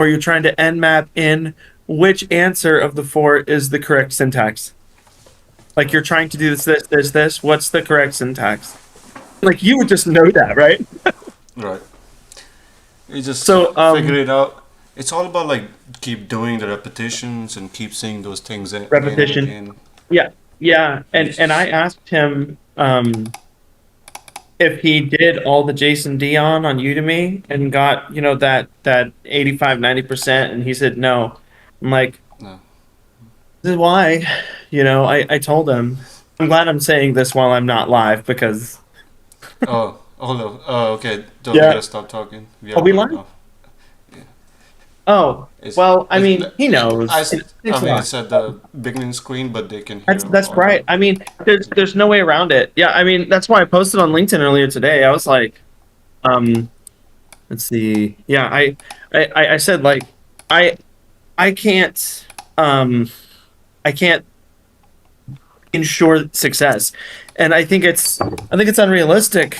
or you're trying to nmap in which answer of the four is the correct syntax. Like you're trying to do this. What's the correct syntax? Like you would just know that, right? Right. You just So figure it out. It's all about like keep doing the repetitions and keep seeing those things again and repetition. again. Yeah, yeah. You And I just asked him if he did all the Jason Dion on Udemy and got, that 85-90%, and he said no. I'm like, no. this is why, I told him. I'm glad I'm saying this while I'm not live because Oh, hold on. Oh, okay. Don't we yeah, gotta stop talking? We are I'll be live live. now. Yeah. Oh, It's well, I it's mean, he knows. I It's a mean lot. it's at the beginning screen, but they can hear That's all the. right. I mean, there's no way around it. Yeah, I mean, that's why I posted on LinkedIn earlier today. I was like, um, let's see. Yeah, I said like I I can't um I can't ensure success. And I think it's unrealistic,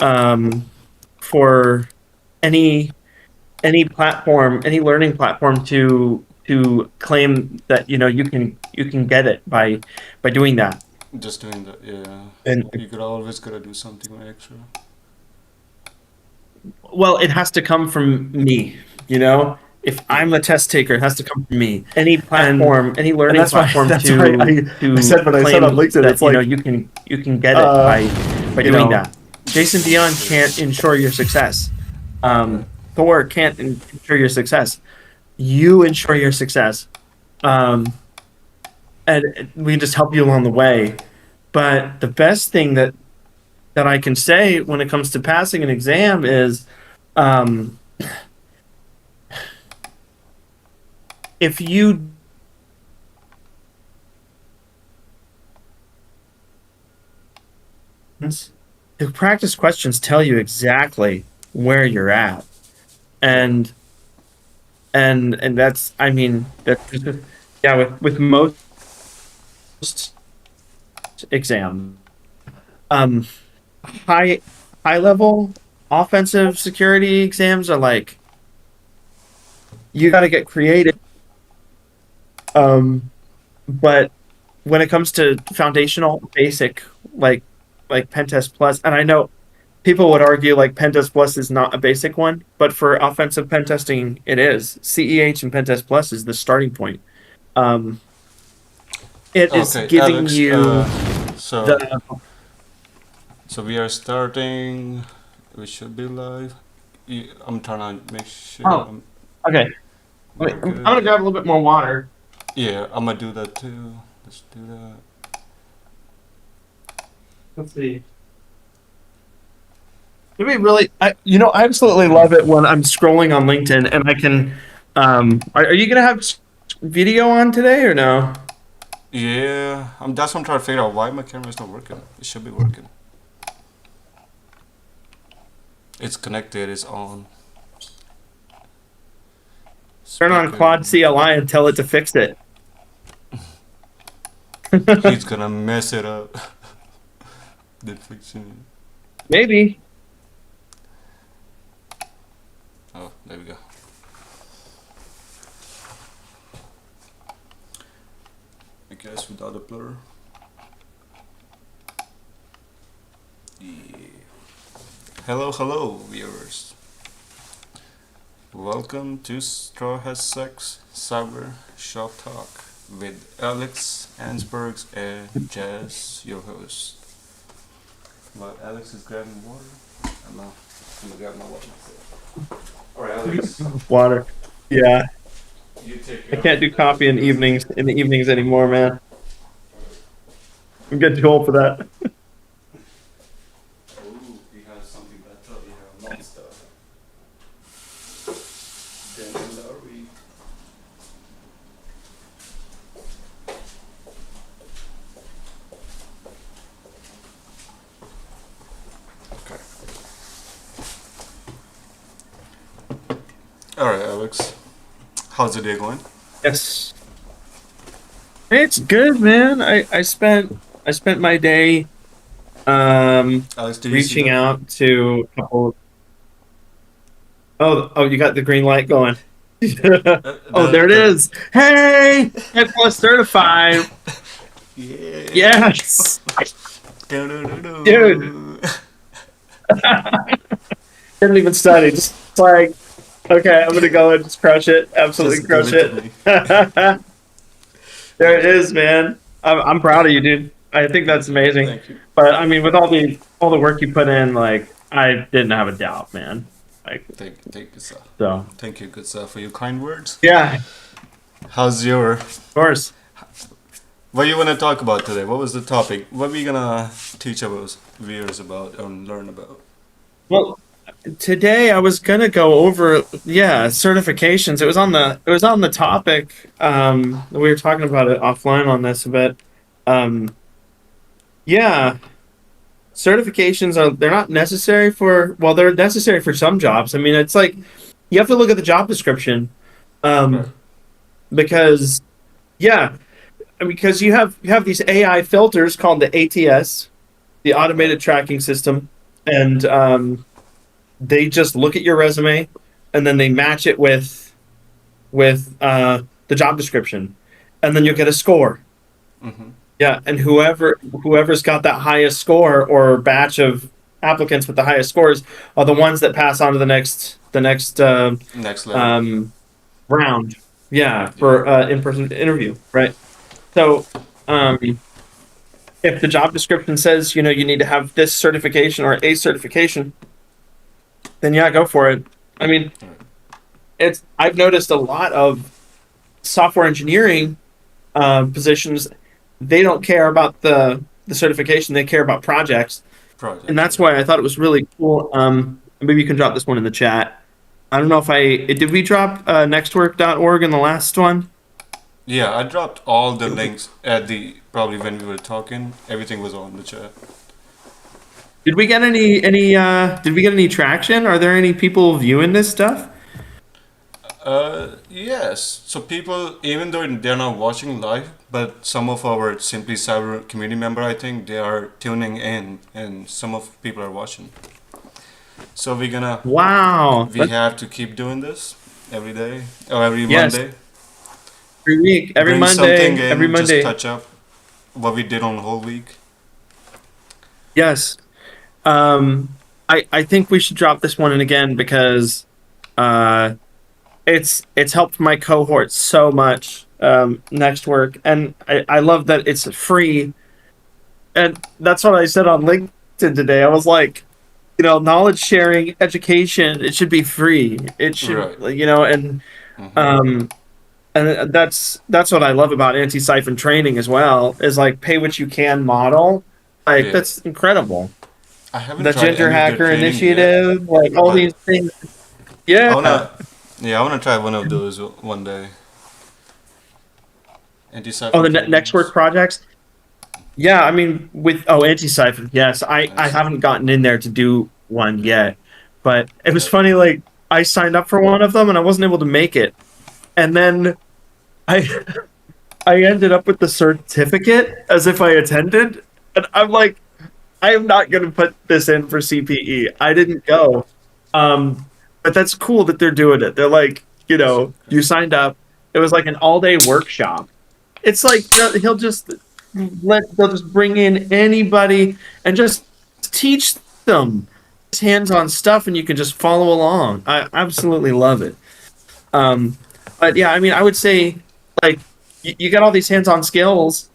um for any platform, any learning platform to claim that you can get it by doing that. Just doing that, yeah. And You could always gotta do something extra. well, it has to come from me, you know. If Yeah. I'm a test taker, it has to come from me. Any And platform, any and learning that's why platform that's why I to said what I said on claim LinkedIn. that It's like you can get it uh by you doing know that. Jason Dion can't ensure your success. Right. Thor can't ensure your success. You ensure your success, um, and we can just help you along the way. But the best thing that I can say when it comes to passing an exam is, um, if you the practice questions tell you exactly where you're at, Right. and that's, I mean, that's just, yeah, with most exams, um high high level offensive security exams are like, you got to get creative, um but when it comes to foundational basic, like Pentest Plus, and I know people would argue like Pentest Plus is not a basic one, but for offensive pen testing it is. CEH and Pentest Plus is the starting point. um it is Okay, giving Alex. you So the so we are starting. We should be live. I'm trying to make sure oh, okay. we're I'm good. gonna grab a little bit more water. Yeah, I'm gonna do that too. Let's do that. Let's see. It'd be really, I absolutely love it when I'm scrolling on LinkedIn and I can. Are you gonna have video on today or no? Yeah, that's what I'm trying to figure out why my camera is not working. It should be working. It's connected. It's on. Turn on Speaker. Quad CLI and tell it to fix it. He's gonna mess it up. The fiction. Maybe. Oh, there we go. I guess without a blur. Yeah. Hello, hello, viewers. Welcome to Straw Has Sex Cyber Shop Talk with Alex Ansbergs and Jazz, your host. While Alex is grabbing water, I'm gonna grab my water myself. Alright, Alex, Water. Yeah. you take I care can't of do coffee in the evenings anymore, man. I'm getting too old for that. Ooh, he has something better. We have monster. Then Larry. Okay. Alright, Alex. How's the day going? Yes. It's good, man. I spent my day Alex, do you see reaching that? out to a couple. Oh, you got the green light going. Oh, there it The is. Hey, A plus certified. yeah. Yes, dude. Do-do-do-do. Didn't even study. Just like, okay, I'm gonna go and just crush it. Absolutely Just give crush it to it. me. There it is, man. I'm proud of you, dude. I think that's amazing. Thank you. But I mean, with all the work you put in, like I didn't have a doubt, man. Like Thank you, sir. so, Thank you, good sir, for your kind words. yeah, of How's your? course. What you wanna talk about today? What was the topic? What we gonna teach our viewers about and learn about? Well, today I was gonna go over certifications. It was on the topic. We were talking about it offline on this a bit. Um, yeah, certifications are they're not necessary for they're necessary for some jobs. I mean, it's like you have to look at the job description. Right. Um, because yeah, because you have these AI filters called the ATS, the Right. automated tracking system, and they just look at your resume and then they match it with the job description, and then you'll get a score. Mm-hmm. Yeah, and whoever's got that highest score or batch of applicants with the highest scores are the ones that pass on to the next Next level. um, round. Yeah, Yeah. for in-person interview, right? So um, if the job description says you need to have this certification or a certification, then yeah, go for it. I mean, Right. it's I've noticed a lot of software engineering positions. They don't care about the certification; they care about projects, and Projects. that's Yeah. why I thought it was really cool. Maybe you can drop this one in the chat. I don't know if I did. We drop nextwork.org in the last one? Yeah, I dropped all the links at the probably when we were talking. Everything was on the chat. Did we get did we get any traction? Are there any people viewing this stuff? Yes. So people, even though they're not watching live, but some of our Simply Cyber community member, I think they are tuning in, and some of people are watching. So Wow. we have to keep doing this every day or every Yes, Monday. every week, Bring something every in, just Monday. touch up what we did on the whole week. Yes. I think we should drop this one in again because uh, it's helped my cohort so much. Next work, and I love that it's free, and that's what I said on LinkedIn today. I was like, knowledge sharing, education, it should be free. It should, Right. Mm-hmm. um, and that's what I love about anti-siphon training as well. Is like pay what you can model. Like Yeah. that's incredible. I haven't The tried Ginger any of their Hacker training yet, Initiative, like all but these things. I Yeah. wanna. Yeah, I wanna try one of those one day. Oh, Anti-siphon the next work trainings. projects. Yeah, I mean, with anti-siphon. Yes, I Nice. haven't gotten in there to do one yet, but it was Yeah. funny. Like I signed up for one of them and I wasn't able to make it, and then I I ended up with the certificate as if I attended, and I'm like, I am not going to put this in for CPE. I didn't go. But that's cool that they're doing it. They're like, So you good. signed up. It was like an all day workshop. It's like he'll just they'll just bring in anybody and just teach them hands on stuff, and you can just follow along. I absolutely love it. Um, but yeah, I mean, I would say like you got all these hands on skills,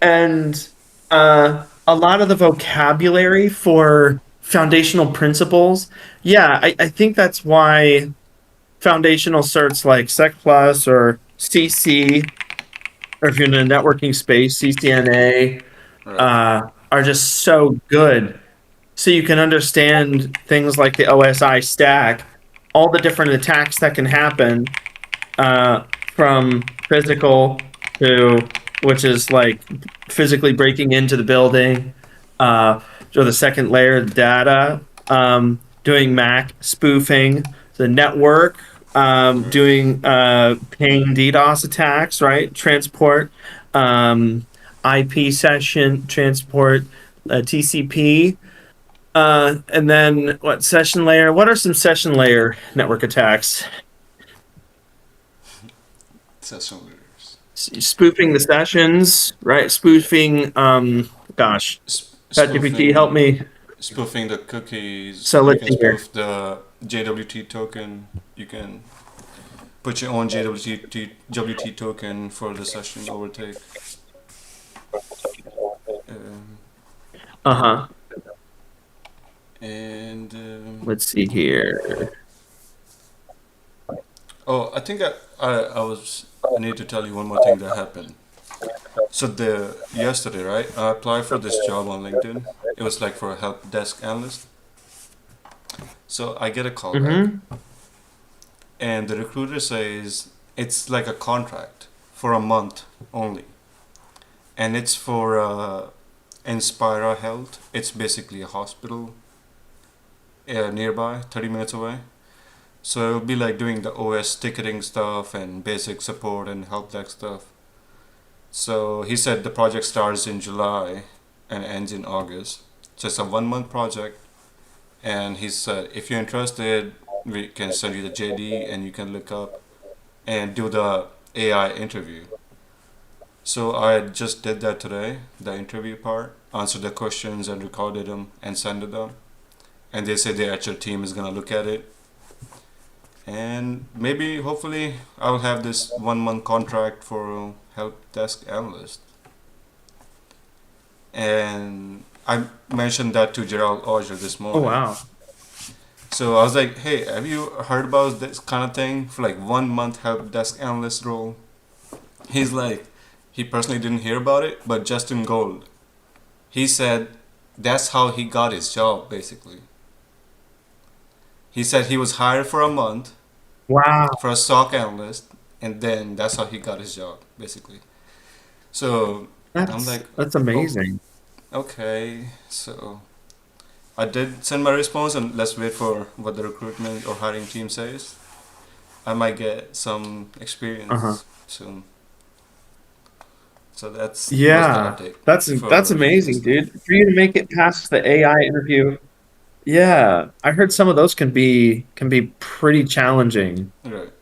and a lot of the vocabulary for foundational principles. Yeah, I think that's why foundational certs like Sec Plus or CC, or if you're in a networking space, CCNA, Right. are just so good. So you can understand things like the OSI stack, all the different attacks that can happen, from physical to, which is like physically breaking into the building, or the second layer of data, doing MAC spoofing, the network, Right. doing ping DDoS attacks, right? Transport, IP session transport, TCP. And then what session layer? What are some session layer network attacks? Session leaders. Spoofing the sessions, right? Spoofing, gosh, ChatGPT, help Spoofing me. spoofing the cookies. So You let's can see here. spoof the JWT token. You can put your own JWT token for the session overtake. Um, Uh huh. and Let's see here. oh, I think I need to tell you one more thing that happened. So the yesterday, right? I applied for this job on LinkedIn. It was like for a help desk analyst. So I get a call back, Mm-hmm. and the recruiter says it's like a contract for a month only, and it's for Inspira Health. It's basically a hospital nearby, 30 minutes away. So it'll be like doing the OS ticketing stuff and basic support and help desk stuff. So he said the project starts in July and ends in August. So it's a 1 month project. And he said, if you're interested, we can send you the JD and you can look up and do the AI interview. So I just did that today, the interview part, answered the questions and recorded them and sent it them. And they said the actual team is gonna look at it. And maybe, hopefully, I'll have this 1 month contract for help desk analyst. And I mentioned that to Gerald Auger this Oh morning. wow. So I was like, hey, have you heard about this kind of thing for like 1 month help desk analyst role? He's like, he personally didn't hear about it, but Justin Gold, he said that's how he got his job basically. He said he was hired for a month Wow. for a SOC analyst, and then that's how he got his job basically. So I'm like, That's oh, amazing. okay. So I did send my response, and let's wait for what the recruitment or hiring team says. I might get some Uh huh. experience soon. So that's was the Yeah. update That's for amazing, yesterday. dude. For you to make it past the AI interview. Yeah. I heard some of those can be pretty challenging. Right.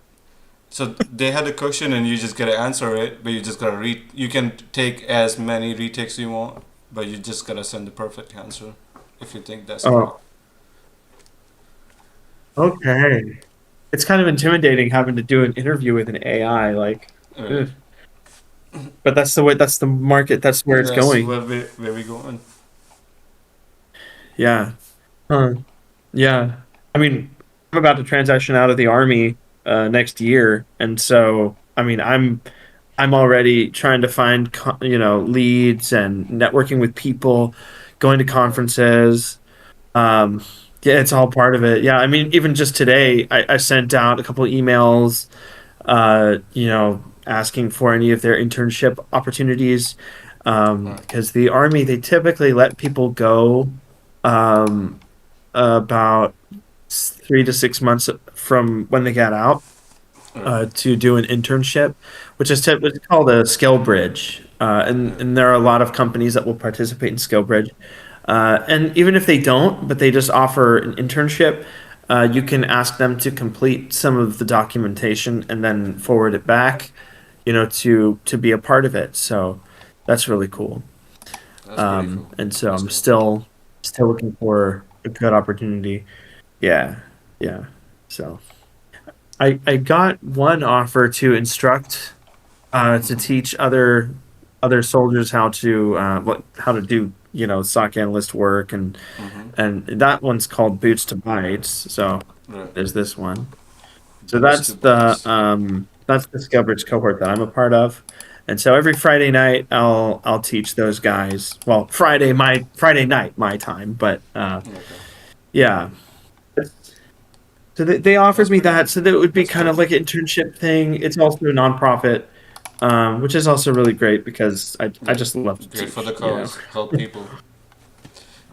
So they had a question, and you just gotta answer it, but you just gotta read. You can take as many retakes you want, but you just gotta send the perfect answer if you think that's correct. Oh, okay. It's kind of intimidating having to do an interview with an AI, like, Right. ugh. But that's the way, that's the market, that's where it's That's going. where we going. Yeah. Huh. Yeah. I mean, I'm about to transition out of the army next year, and so I mean, I'm already trying to find leads and networking with people, going to Right. conferences. Um, yeah, it's all part of it. Yeah, I mean, even just today, I sent out a couple of emails, asking for any of their internship opportunities, Right. because the army they typically let people go um, about 3 to 6 months from when they get out Right. to do an internship, which is what's called a skill bridge. And, Right. and there are a lot of companies that will participate in skill bridge. And even if they don't, but they just offer an internship, you can ask them to complete some of the documentation and then forward it back, to be a part of it. So that's really cool. That's pretty cool. And so That's I'm cool. still looking for a good opportunity. Yeah, yeah. So I got one offer to instruct to Mhm. teach other soldiers how to do SOC analyst work, Mhm. and that one's called Boots to Bytes. So Right. there's this one. So Boots to bytes. that's the Scalebridge cohort that I'm a part of. And so every Friday night I'll teach those guys. Well, Friday night my time, but Okay. yeah. So they offered That's me pretty. that, so that it would be That's kind good. of like an internship thing. It's also a nonprofit, which is also really great because I Right. just love to Great for the teach. cause. Help people.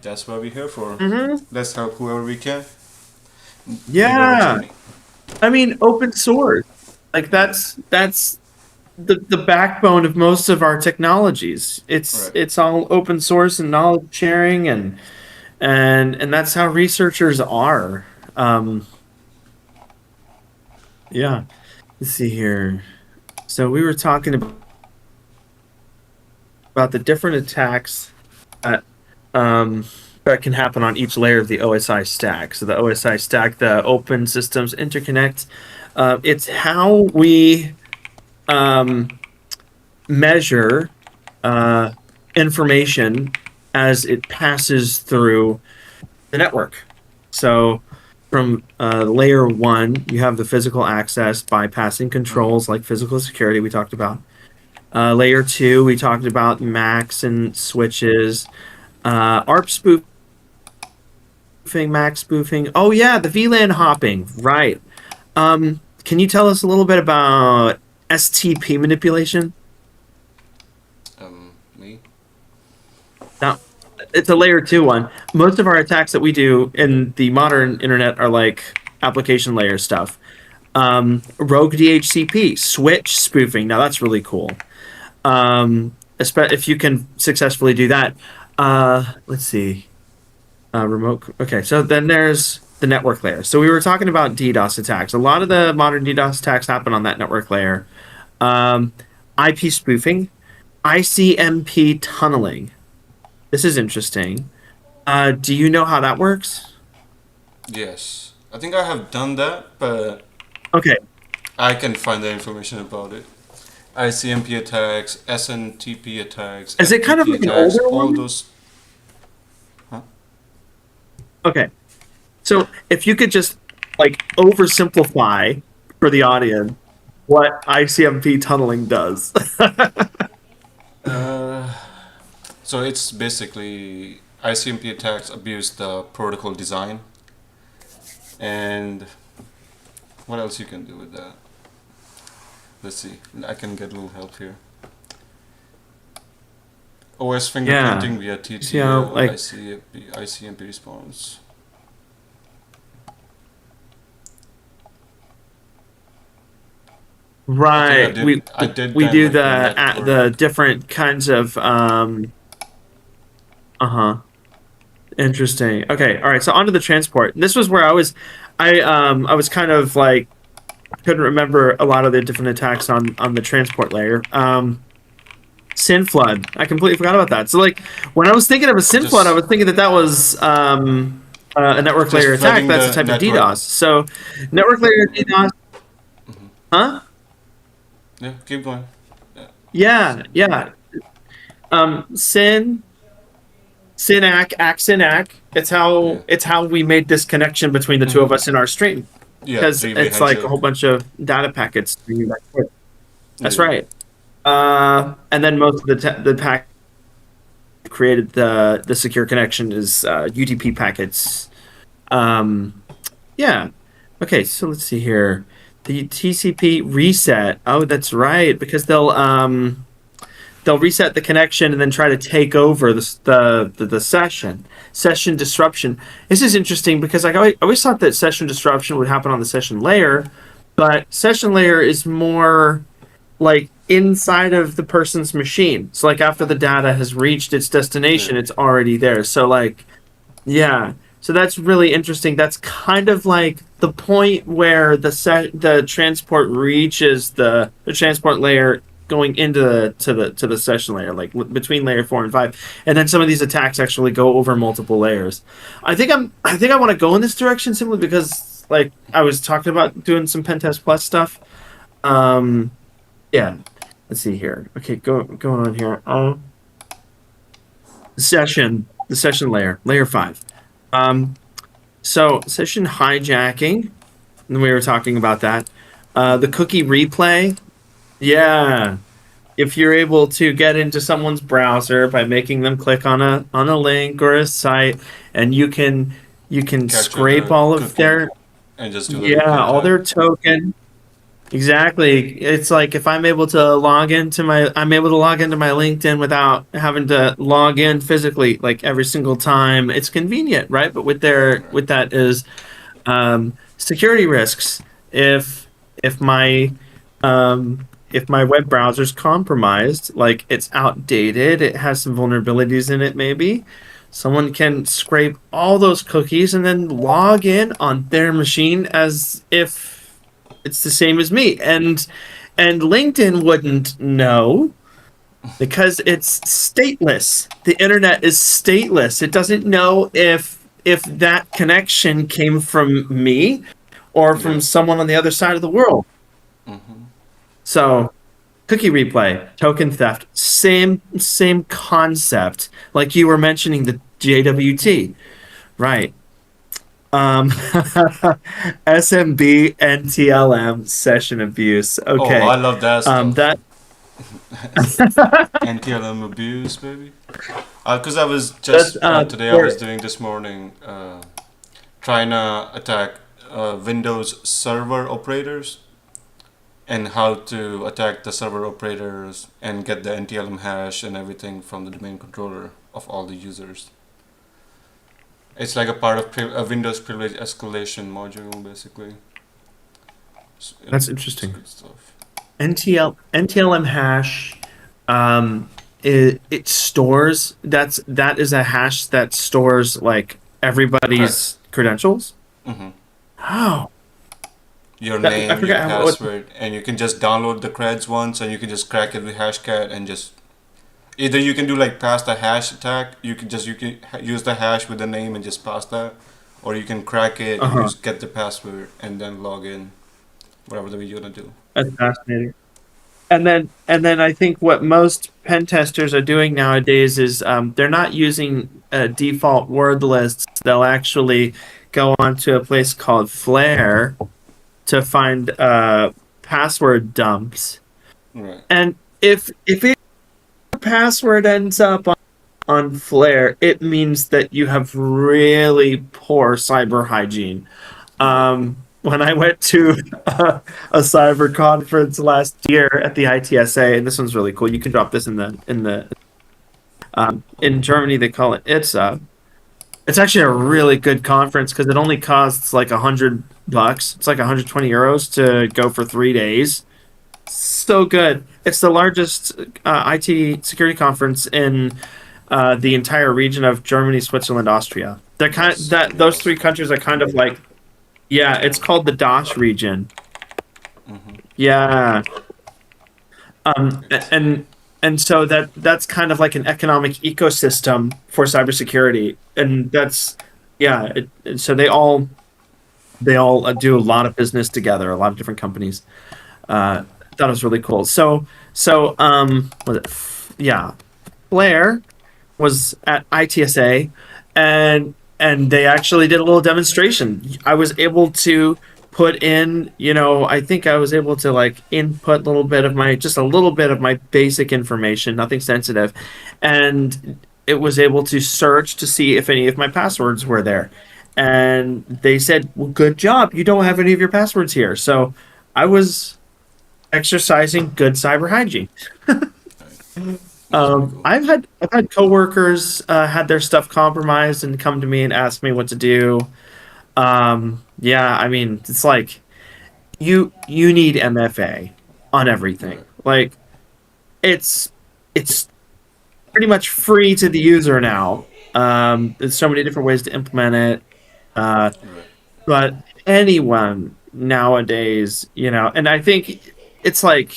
That's what we're here for. Hmm. Let's help whoever we can. Lead our Yeah, journey. I mean, open source, like Right. that's the backbone of most of our technologies. It's Right. it's all open source and knowledge sharing, and that's how researchers are. Um, yeah. Let's see here. So we were talking about the different attacks that um, that can happen on each layer of the OSI stack. So the OSI stack, the Open Systems Interconnect, it's how we measure uh, information as it passes through the network. So from layer one, you have the physical access bypassing controls like physical security we talked about. Layer two, we talked about MACs and switches, ARP spoofing, MAC spoofing. Oh yeah, the VLAN hopping, right? Can you tell us a little bit about STP manipulation? Me? Now, it's a layer two one. Most of our attacks that we do in the modern internet are like application layer stuff. Rogue DHCP, switch spoofing. Now that's really cool. If you can successfully do that. Let's see. Remote. Okay, so then there's the network layer. So we were talking about DDoS attacks. A lot of the modern DDoS attacks happen on that network layer. Um, IP spoofing, ICMP tunneling. This is interesting. Do you know how that works? Yes. I think I have done that, but Okay. I can find the information about it. ICMP attacks, SNTP attacks, Is it kind of FTP like an attacks, older all one? those. Huh? Okay. So if you could just like oversimplify for the audience what ICMP tunneling does. Uh, so it's basically ICMP attacks abuse the protocol design, and what else you can do with that? Let's see. I can get a little help here. OS fingerprinting via See how TTL, like ICMP response. right. I did We that do like the network. different kinds of uh-huh. Interesting. Okay. All right. So onto the transport. This was where I was kind of like couldn't remember a lot of the different attacks on the transport layer. Sin flood. I completely forgot about that. So like when I was thinking of a sin flood, I Just was thinking that that was a network just layer attack. flooding That's a the type of network. DDoS. So network layer DDoS, huh? Yeah, keep going. Yeah. Yeah, yeah. Sin, Synac, Axinac. Yeah. It's how we made this connection between the two of Mm-hmm. us in our stream Yeah, because three-way it's like a handshake. whole bunch of data packets. That's Yeah. right. And then most of the pack created the secure connection is UDP packets. Um, yeah. Okay, so let's see here. The TCP reset. Oh, that's right, because they'll reset the connection and then try to take over the session. Session disruption. This is interesting because like, I always thought that session disruption would happen on the session layer, but session layer is more like inside of the person's machine. So like after the data has reached its Yeah. destination, it's already there. So like yeah. So that's really interesting. That's kind of like the point where the transport reaches the transport layer going into the session layer, like between layer 4 and 5, and then some of these attacks actually go over multiple layers. I think I want to go in this direction simply because like I was talking about doing some Pentest Plus stuff. Um, yeah. Let's see here. Okay, going on here. The session layer, layer 5. Um, so session hijacking, and we were talking about that. The cookie replay, yeah. If you're able to get into someone's browser by making them click on a link or a site, and you can Capture scrape the all of cookie their and just do the yeah replay all attack. their token. Exactly. It's like if I'm able to log into my LinkedIn without having to log in physically like every single time. It's convenient, right? But Right. with that is security risks. If my if my web browser's compromised, like it's outdated, it has some vulnerabilities in it maybe. Someone can scrape all those cookies and then log in on their machine as if it's the same as me. And LinkedIn wouldn't know because it's stateless. The internet is stateless. It doesn't know if that connection came from me or Yeah. from someone on the other side of the world. Mm-hmm. So cookie replay, token theft, same concept. Like you were mentioning the JWT, right? SMB, NTLM, session abuse. Oh, Okay, I love that stuff. that NTLM abuse, baby. Because I was that's just today I was for doing this morning trying to attack Windows server operators and how to attack the server operators and get the NTLM hash and everything from the domain controller of all the users. It's like a part of a Windows privilege escalation module, basically. that's It's interesting. good stuff. NTLM hash. It stores that is a hash that stores like Creds. everybody's credentials. Hmm. Oh, Your I name, your forgot what. password, and you can just download the creds once, and you can just crack it with Hashcat and just either you can do like pass the hash attack. You can use the hash with the name and just pass that, or you can crack it and Uh-huh. use get the password and then log in, whatever the way you wanna do. That's fascinating. And then I think what most pen testers are doing nowadays is they're not using default word lists. They'll actually go onto a place called Flare to find password dumps. Right. And if your password ends up on Flare, it means that you have really poor cyber hygiene. Right. When I went to a cyber conference last year at the ITSA, and this one's really cool. You can drop this in the in Germany they call it ITSA. It's actually a really good conference because it only costs like $100. It's like 120 euros to go for 3 days. So good. It's the largest IT security conference in the entire region of Germany, Switzerland, Austria. They're kind That's that pretty those three awesome. countries are kind of like yeah. It's called the DACH region. Mm-hmm. Yeah. It's And so that's kind of like an economic ecosystem for cybersecurity, and that's yeah. So they all do a lot of business together, a lot of different companies. Thought it was really cool. So was it? Yeah, Blair was at ITSA, and they actually did a little demonstration. I was able to put in, I think I was able to like input a little bit of my just a little bit of my basic information, nothing sensitive, and it was able to search to see if any of my passwords were there. And they said, "Well, good job. You don't have any of your passwords here." So I was exercising good cyber hygiene. right. That's pretty cool. I've had coworkers had their stuff compromised and come to me and ask me what to do. Yeah, I mean, it's like you need MFA on everything. Right. Like it's pretty much free to the user now. There's so many different ways to implement it. Uh, Right. but anyone nowadays, and I think it's like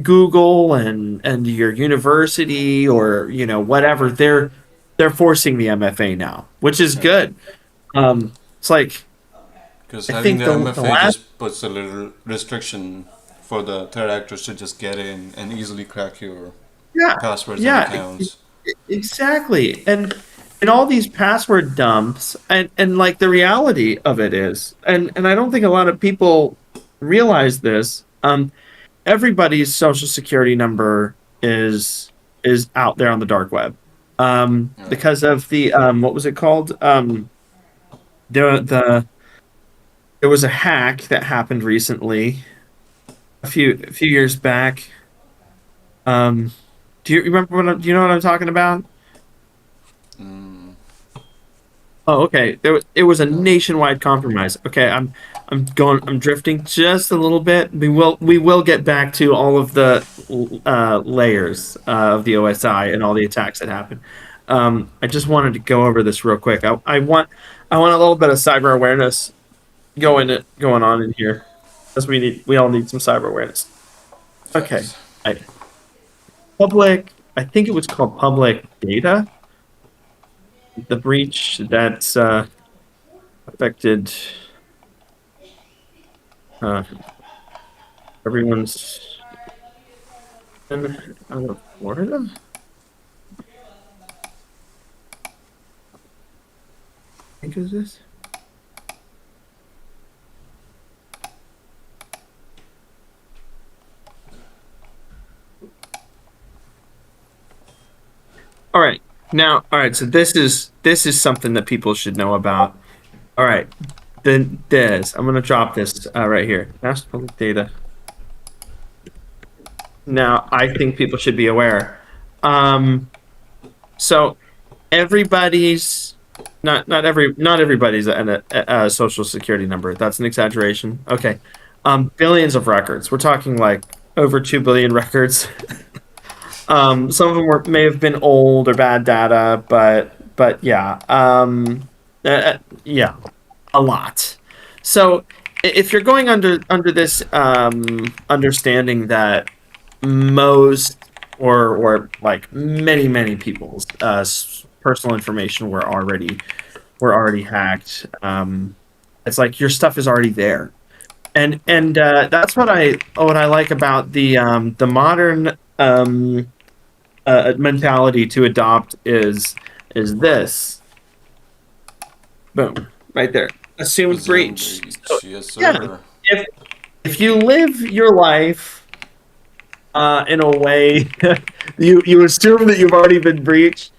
Google and your university or whatever, they're forcing the MFA now, which is Right. good. It's like Because I having think the the MFA last just puts a little restriction for the threat actors to just get in and easily crack your yeah passwords and yeah accounts. exactly. And all these password dumps and like the reality of it is, and I don't think a lot of people realize this. Everybody's social security number is out there on the dark web. Right. Because of the what was it called? The There was a hack that happened recently, a few years back. Um, do you remember do you know what I'm talking about? Mm, Oh, okay. It was a no. nationwide compromise. Okay, I'm drifting just a little bit. We will get back to all of the layers of the OSI and all the attacks that happened. I just wanted to go over this real quick. I want a little bit of cyber awareness going on in here, because we all need some cyber awareness. Okay, Facts. public. I think it was called public data. The breach that's affected uh, everyone's out of Florida. I think it was this. All right. Now, all right. So this is something that people should know about. All right. Then this. I'm gonna drop this right here. National public data. Now, I think people should be aware. So everybody's not everybody's a social security number. That's an exaggeration. Okay. Billions of records. We're talking like over 2 billion records. Some of them may have been old or bad data, but yeah, yeah, a lot. So if you're going under this understanding that most or like many people's personal information were already hacked, it's like your stuff is already there, and that's what I like about the modern mentality to adopt is this. Boom, right there. Assumed Presumed breach. breach. So, Yes, yeah, sir. if you live your life in a way you assume that you've already been breached,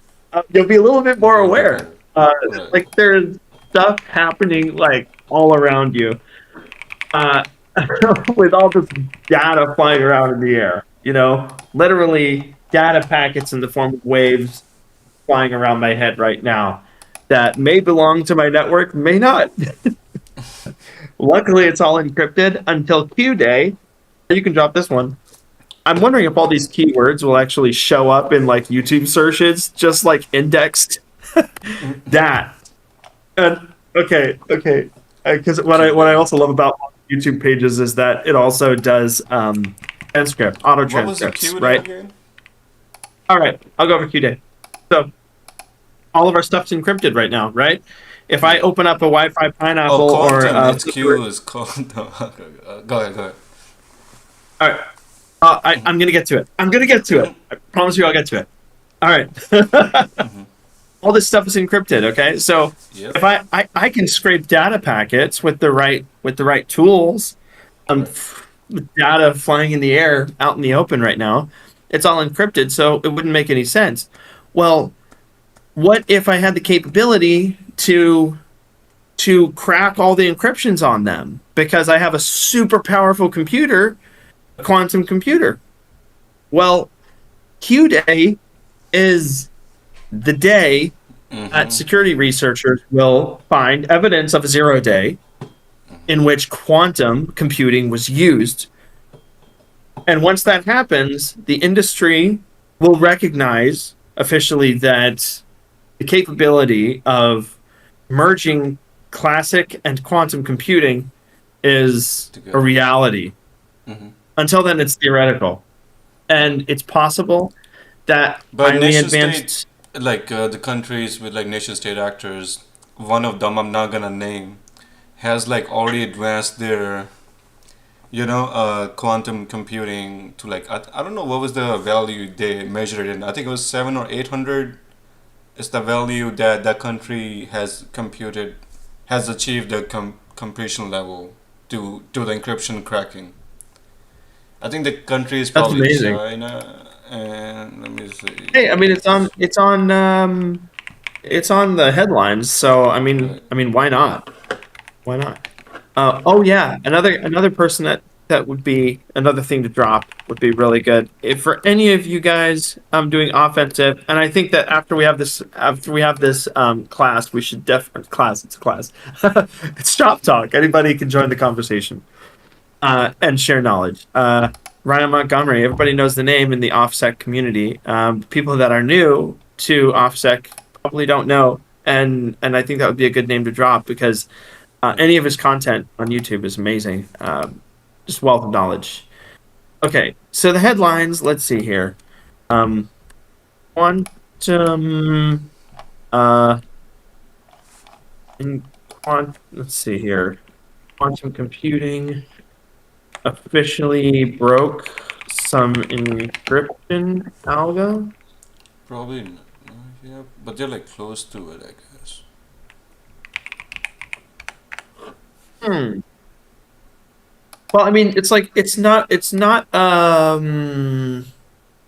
you'll be a little bit more You'll be aware. good. Right. Like there's stuff happening like all around you, uh, with all this data flying around in the air. Literally data packets in the form of waves flying around my head right now that may belong to my network, may not. Luckily, it's all encrypted until Q Day. You can drop this one. I'm wondering if all these keywords will actually show up in like YouTube searches, just like indexed. That. And okay. Because what I also love about YouTube pages is that it also does transcript, auto What was the transcripts, Q right? again? All right, I'll go over Q Day. So all of our stuff's encrypted right now, right? If I Yeah. open up a Wi-Fi Oh, pineapple or quantum. Its Q is called. No, go ahead. Go ahead. all right, I'm gonna get to it. I'm gonna get to it. I promise you, I'll get to it. All right. Mm-hmm. All this stuff is encrypted. Okay, so Yep. if I can scrape data packets with the right tools, Right. with data flying in the air out in the open right now, it's all encrypted, so it wouldn't make any sense. Well, what if I had the capability to crack all the encryptions on them because I have a super powerful computer, a quantum computer? Well, Q Day is the day that Mm-hmm. security researchers will find evidence of a 0 day in which quantum computing was used. And once that happens, the industry will recognize officially that the capability of merging classic and quantum computing is a Together. reality. Mm-hmm. Until then, it's theoretical. And it's possible that But highly nation state, advanced. like the countries with like nation state actors, one of them I'm not gonna name, has like already advanced their, quantum computing to like I don't know what was the value they measured it in. I think it was 700 or 800. Is the value that that country has achieved the completion level to the encryption cracking. I think the country is That's probably amazing. China, and let me see. Hey, I mean, it's on the headlines. So Right. why not? Why not? Oh yeah, another person that would be another thing to drop would be really good. If for any of you guys doing offensive, and I think that after we have this class, we should definitely class. It's a class. It's shop talk. Anybody can join the conversation and share knowledge. Ryan Montgomery, everybody knows the name in the OffSec community. People that are new to OffSec probably don't know, and I think that would be a good name to drop because Yeah. any of his content on YouTube is amazing. Just wealth of knowledge. Okay, so the headlines. Let's see here. Um, quantum. Uh, in let's see here. Quantum computing officially broke some encryption algo. Probably. Yeah, but they're like close to it, I guess. Hmm. Well, I mean, it's like it's not a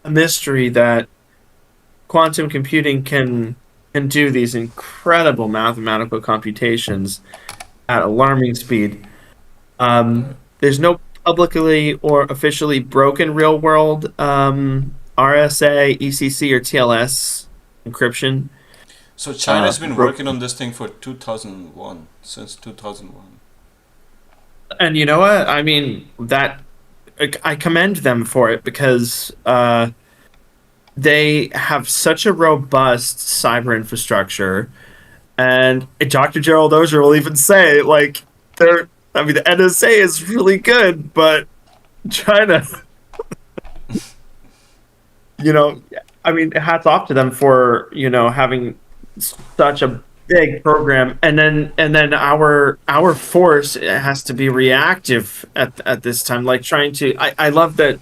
mystery that quantum computing can do these incredible mathematical computations at alarming speed. Right. There's no publicly or officially broken real world RSA, ECC, or TLS encryption. So China's been Broke. working on this thing for 2001, since 2001. And you know what? I mean, that I commend them for it because they have such a robust cyber infrastructure. And Dr. Gerald Auger will even say, like, they're, I mean, the NSA is really good, but China, you know, I mean, hats off to them for, having such a big program. And then our force has to be reactive at this time, like trying to, I love that,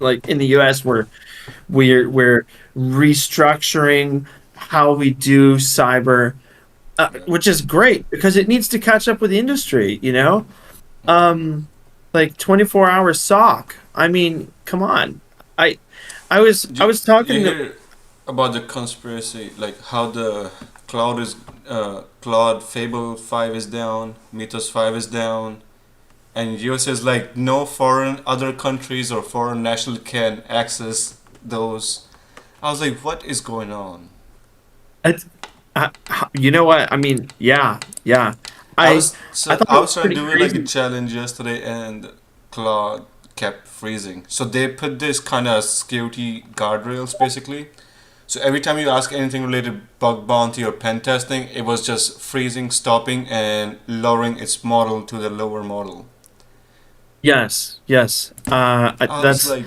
like in the US, we're restructuring how we do cyber, Yeah. which is great because it needs to catch up with the industry. Like 24-hour SOC. I mean, come on. I I was You talking to. hear about the conspiracy, like how the cloud is, Cloud Fable 5 is down, Mythos 5 is down, and US is like no foreign other countries or foreign national can access those. I was like, what is going on? It's, you know what? I mean, yeah, yeah. I I thought I it was was trying to pretty do it like a crazy. challenge yesterday, and Claude kept freezing. So they put this kind of security guardrails basically. So every time you ask anything related bug bounty or pen testing, it was just freezing, stopping, and lowering its model to the lower model. Yes, yes. I was That's like,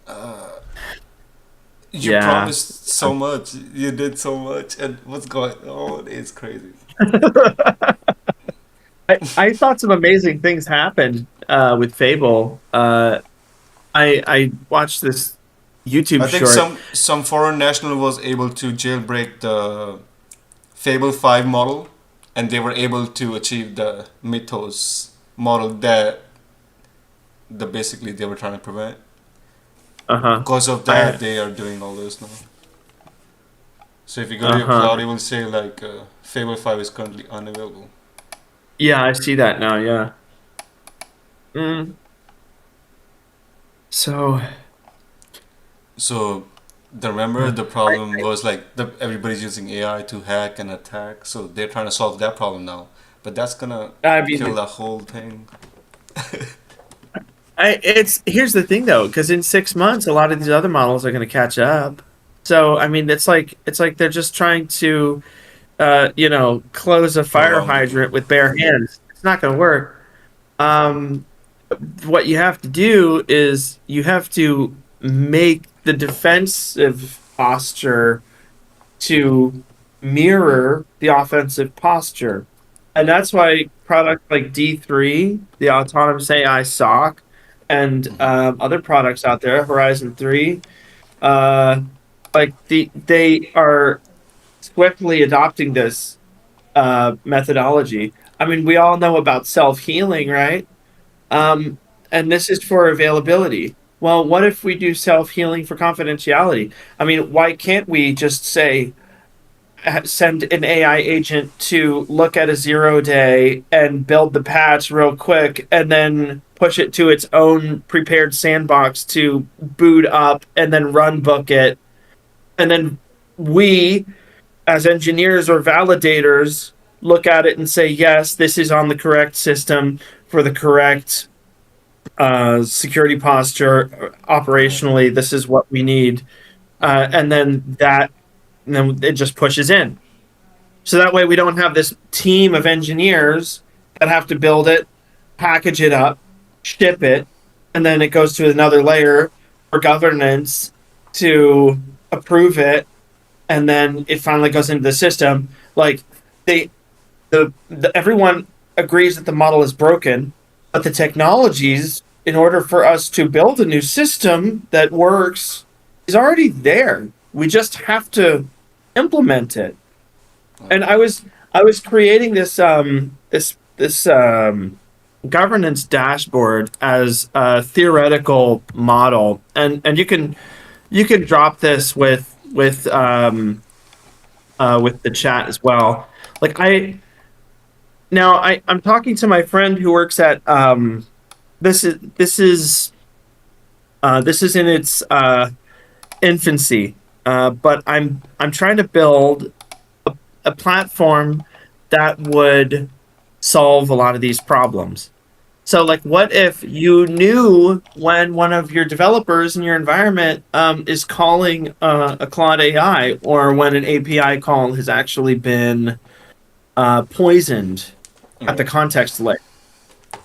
uh, you yeah. promised so much, you did so much, and what's going on? It's crazy. I thought some amazing things happened with Fable. I watched this YouTube I think short. some foreign national was able to jailbreak the Fable 5 model, and they were able to achieve the Mythos model that basically they were trying to prevent. Uh-huh. Because of that, I they are doing all this now. So if you go to your uh-huh. cloud, it will say like Fable 5 is currently unavailable. Yeah, I see that now, yeah. Mm. So So remember the I, problem was like everybody's using AI to hack and attack. So they're trying to solve that problem now. But that's gonna I kill mean, the whole thing. it's here's the thing though, because in 6 months, a lot of these other models are going to catch up. So I mean, it's like they're just trying to, close a fire Prolong the hydrant game. with bare hands. It's not going to work. Um, what you have to do is you have to make the defensive posture to mirror the offensive posture. And that's why products like D3, the autonomous AI SOC, and Hmm. other products out there, Horizon 3, uh, they are swiftly adopting this methodology. I mean, we all know about self healing, right? Um, and this is for availability. Well, what if we do self healing for confidentiality? I mean, why can't we just say, send an AI agent to look at a 0 day and build the patch real quick and then push it to its own prepared sandbox to boot up and then run book it? And then we, as engineers or validators, look at it and say, yes, this is on the correct system for the correct security posture. Right. Operationally, this is what we need. and then it just pushes in. So that way we don't have this team of engineers that have to build it, package it up, ship it, and then it goes to another layer for governance to approve it, and then it finally goes into the system. Like they everyone agrees that the model is broken, but the technologies in order for us to build a new system that works is already there. We just have to implement it. And I was creating this governance dashboard as a theoretical model, and you can drop this with the chat as well. Like I'm talking to my friend who works at this is this is in its infancy, but I'm trying to build a platform that would solve a lot of these problems. So, like, what if you knew when one of your developers in your environment is calling a Claude AI, or when an API call has actually been poisoned at the context layer?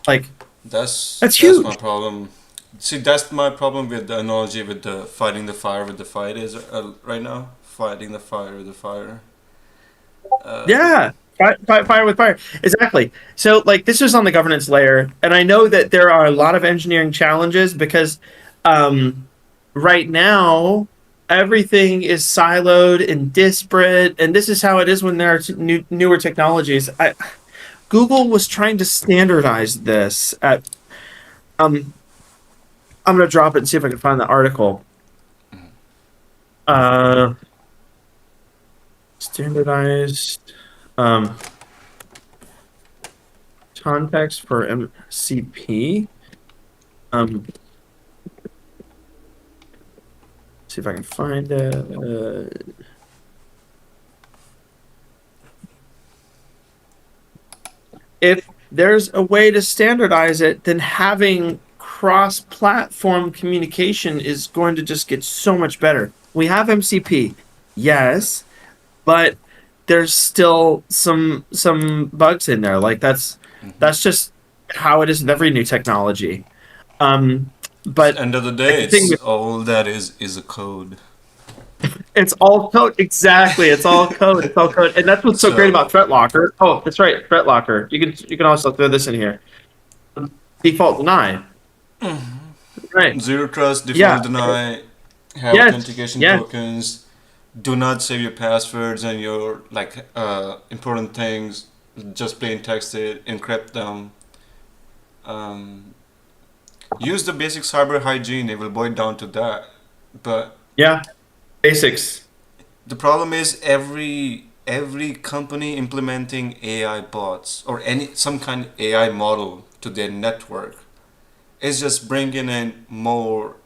Like, that's That's my huge. problem. See, that's my problem with the analogy with the fighting the fire with the fight is right now. Fighting the fire with the fire. Uh, Yeah, fire with fire. Exactly. So, like, this is on the governance layer, and I know that there are a lot of engineering challenges because um, right now everything is siloed and disparate, and this is how it is when there are newer technologies. Google was trying to standardize this. Um, I'm gonna drop it and see if I can find the article. Uh, Standardized. Um, Context for MCP. See if I can find it. If there's a way to standardize it, then having cross-platform communication is going to just get so much better. We have MCP, yes, but there's still some bugs in there. Like mhm. that's just how it is with every new technology. Um, but End of the like day, the thing it's with all that is a code. it's all code. Exactly, it's all code. It's all code, and that's what's so great about So Threat Locker. Oh, that's right, Threat Locker. You can also throw this in here. Default deny. Right. zero trust, Yeah. default deny, have Yes. authentication Yes. tokens. Do not save your passwords and your important things. Just plain text it, encrypt them. Um, Use the basic cyber hygiene. It will boil down to that. But Yeah. Basics. the problem is every company implementing AI bots or any some kind of AI model to their network is just bringing in more,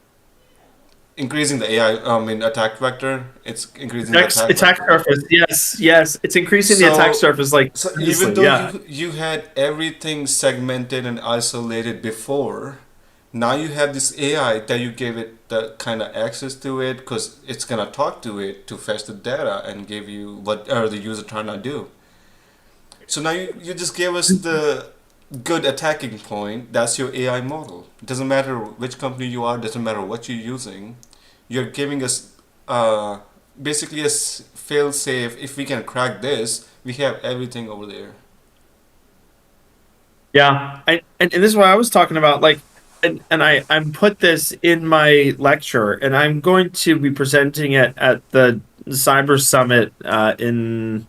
increasing the AI attack vector. It's increasing the attack Attack vector. surface. Yes. Yes. It's increasing the attack So surface like so even tremendously. though Yeah. you had everything segmented and isolated before, now you have this AI that you gave it the kind of access to it because it's gonna talk to it to fetch the data and give you whatever the user trying to do. So now you just gave us the good attacking point. That's your AI model. It doesn't matter which company you are. Doesn't matter what you're using. You're giving us uh, basically a fail safe. If we can crack this, we have everything over there. Yeah. And this is what I was talking about. Like, and I'm put this in my lecture, and I'm going to be presenting it at the Cyber Summit in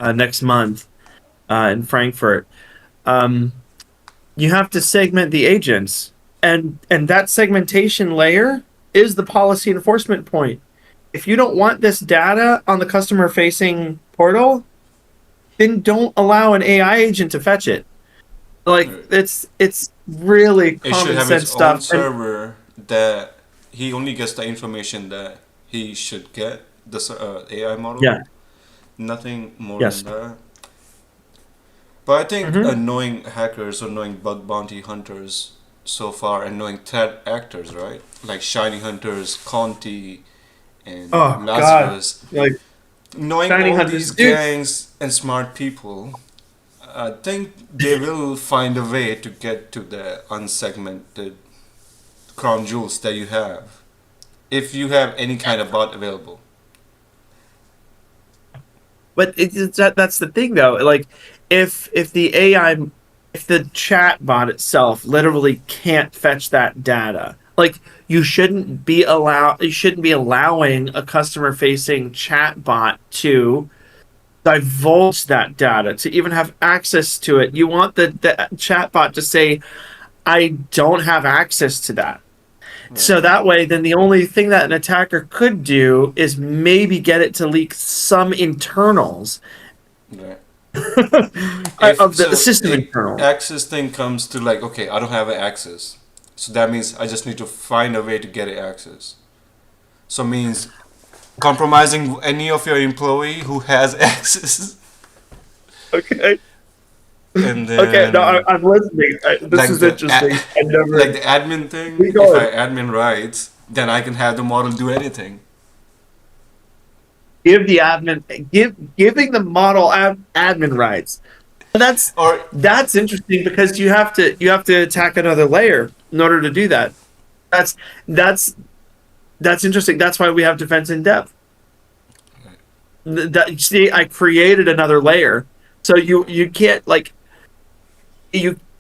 next month in Frankfurt. Um, you have to segment the agents, and that segmentation layer is the policy enforcement point. If you don't want this data on the customer facing portal, then don't allow an AI agent to fetch it. Like it's really It should common have its sense own stuff. And server that he only gets the information that he should get. The AI model, yeah, nothing more than yes. that. But I think Hmm. knowing hackers or knowing bug bounty hunters so far and knowing threat actors, right? Like Shiny Hunters, Conti, And Oh last God, was like knowing Shining all Hunters, these dude. gangs and smart people. I think they will find a way to get to the unsegmented crown jewels that you have, if you have any kind of bot available. But that's the thing though. Like, if the AI, if the chat bot itself literally can't fetch that data, like you shouldn't be allowing a customer facing chat bot to divulge that data, to even have access to it. You want the chat bot to say, I don't have access to that. Right, So that way, then the only thing that an attacker could do is maybe get it to leak some internals right. of the system If internals. access thing comes to like, okay, I don't have access, so that means I just need to find a way to get access. So means compromising any of your employee who has access, Okay. and Okay. No, then I'm listening. This like is interesting. I like never. the admin thing. Keep If I going. admin rights, then I can have the model do anything. Give the admin. Giving the model admin rights. And Or that's interesting because you have to attack another layer in order to do that. That's that's that's interesting. That's why we have defense in depth. That see, I created another layer, so you can't like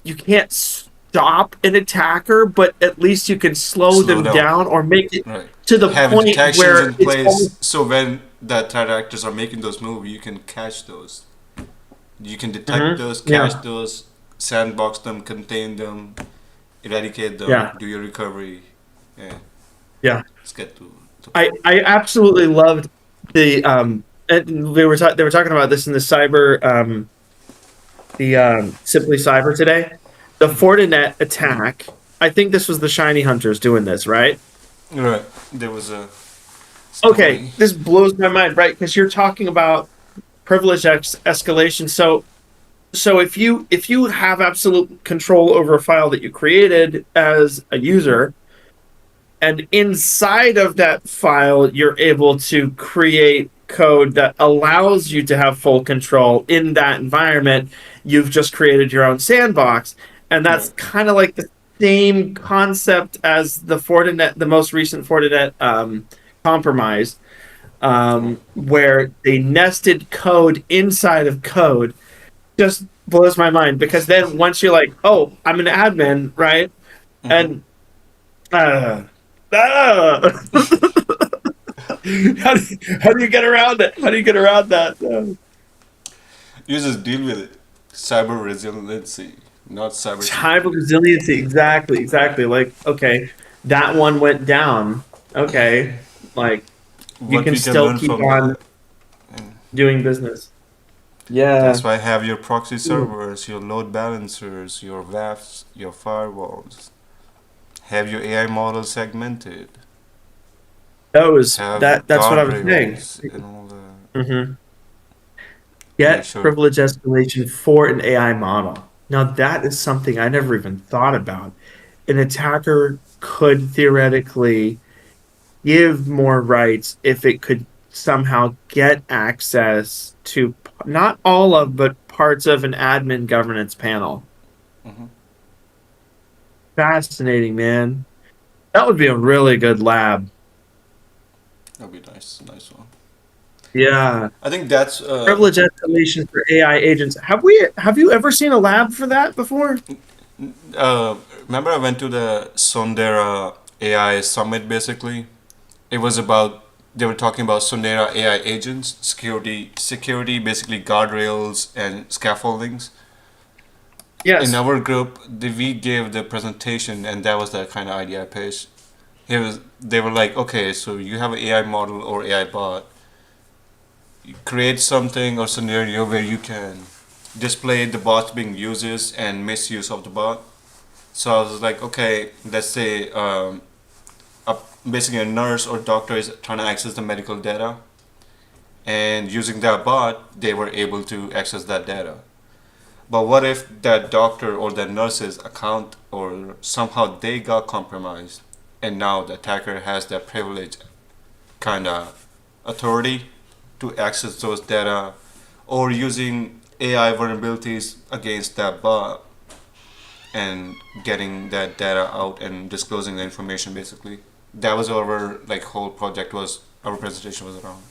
you can't stop an attacker, but at least you can slow slow them down. down or make it Right. to the Have point detections where in it's almost place so when the threat actors are making those moves, you can catch those. You can detect Mhm. those, catch Yeah, those, sandbox them, contain them, eradicate them, yeah, do your recovery. Yeah, yeah. let's get to the I point. I absolutely loved the and they were talking about this in the cyber Simply Cyber today. The Fortinet attack. I think this was the Shiny Hunters doing this, right? Right. There was a Okay, story. this blows my mind, right? Because you're talking about privilege escalation. So if you have absolute control over a file that you created as a user, and inside of that file you're able to create code that allows you to have full control in that environment, you've just created your own sandbox. And that's Right. kind of like the same concept as the most recent Fortinet compromise, Right. where they nested code inside of code. Just blows my mind because then once you're like, oh, I'm an admin, right? Mm-hmm. And uh, uh, how do you get around it? How do you get around that? You just deal with it. Cyber resiliency, not cyber Time of security. resiliency, exactly, exactly. Like, okay, that one went down. Okay, like you What can we can still learn keep from on that. And doing business. Yeah. that's why I have your proxy Ooh, servers, your load balancers, your WAFs, your firewalls. Have your AI model segmented. Have that's what I was saying. guardrails and all the. Hmm. Make Get sure. privilege escalation for an AI model. Now that is something I never even thought about. An attacker could theoretically give more rights if it could somehow get access to not all of, but parts of an admin governance panel. Hmm. Fascinating, man. That would be a really good lab. That'd be nice, nice one. Yeah. I think that's Privilege escalation for AI agents. Have you ever seen a lab for that before? uh, remember I went to the Sondera AI summit basically. It was about they were talking about Sondera AI agents, security basically guardrails and scaffoldings. In Yes. our group, we gave the presentation and that was the kind of idea I pitched. They were like, okay, so you have an AI model or AI bot, you create something or scenario where you can display the bot being uses and misuse of the bot. So I was like, okay, let's say a, basically a nurse or doctor is trying to access the medical data, and using that bot, they were able to access that data. But what if that doctor or that nurse's account or somehow they got compromised, and now the attacker has that privilege kind of authority to access those data, or using AI vulnerabilities against that bot and getting that data out and disclosing the information. Basically, that was our like whole project was our presentation was around.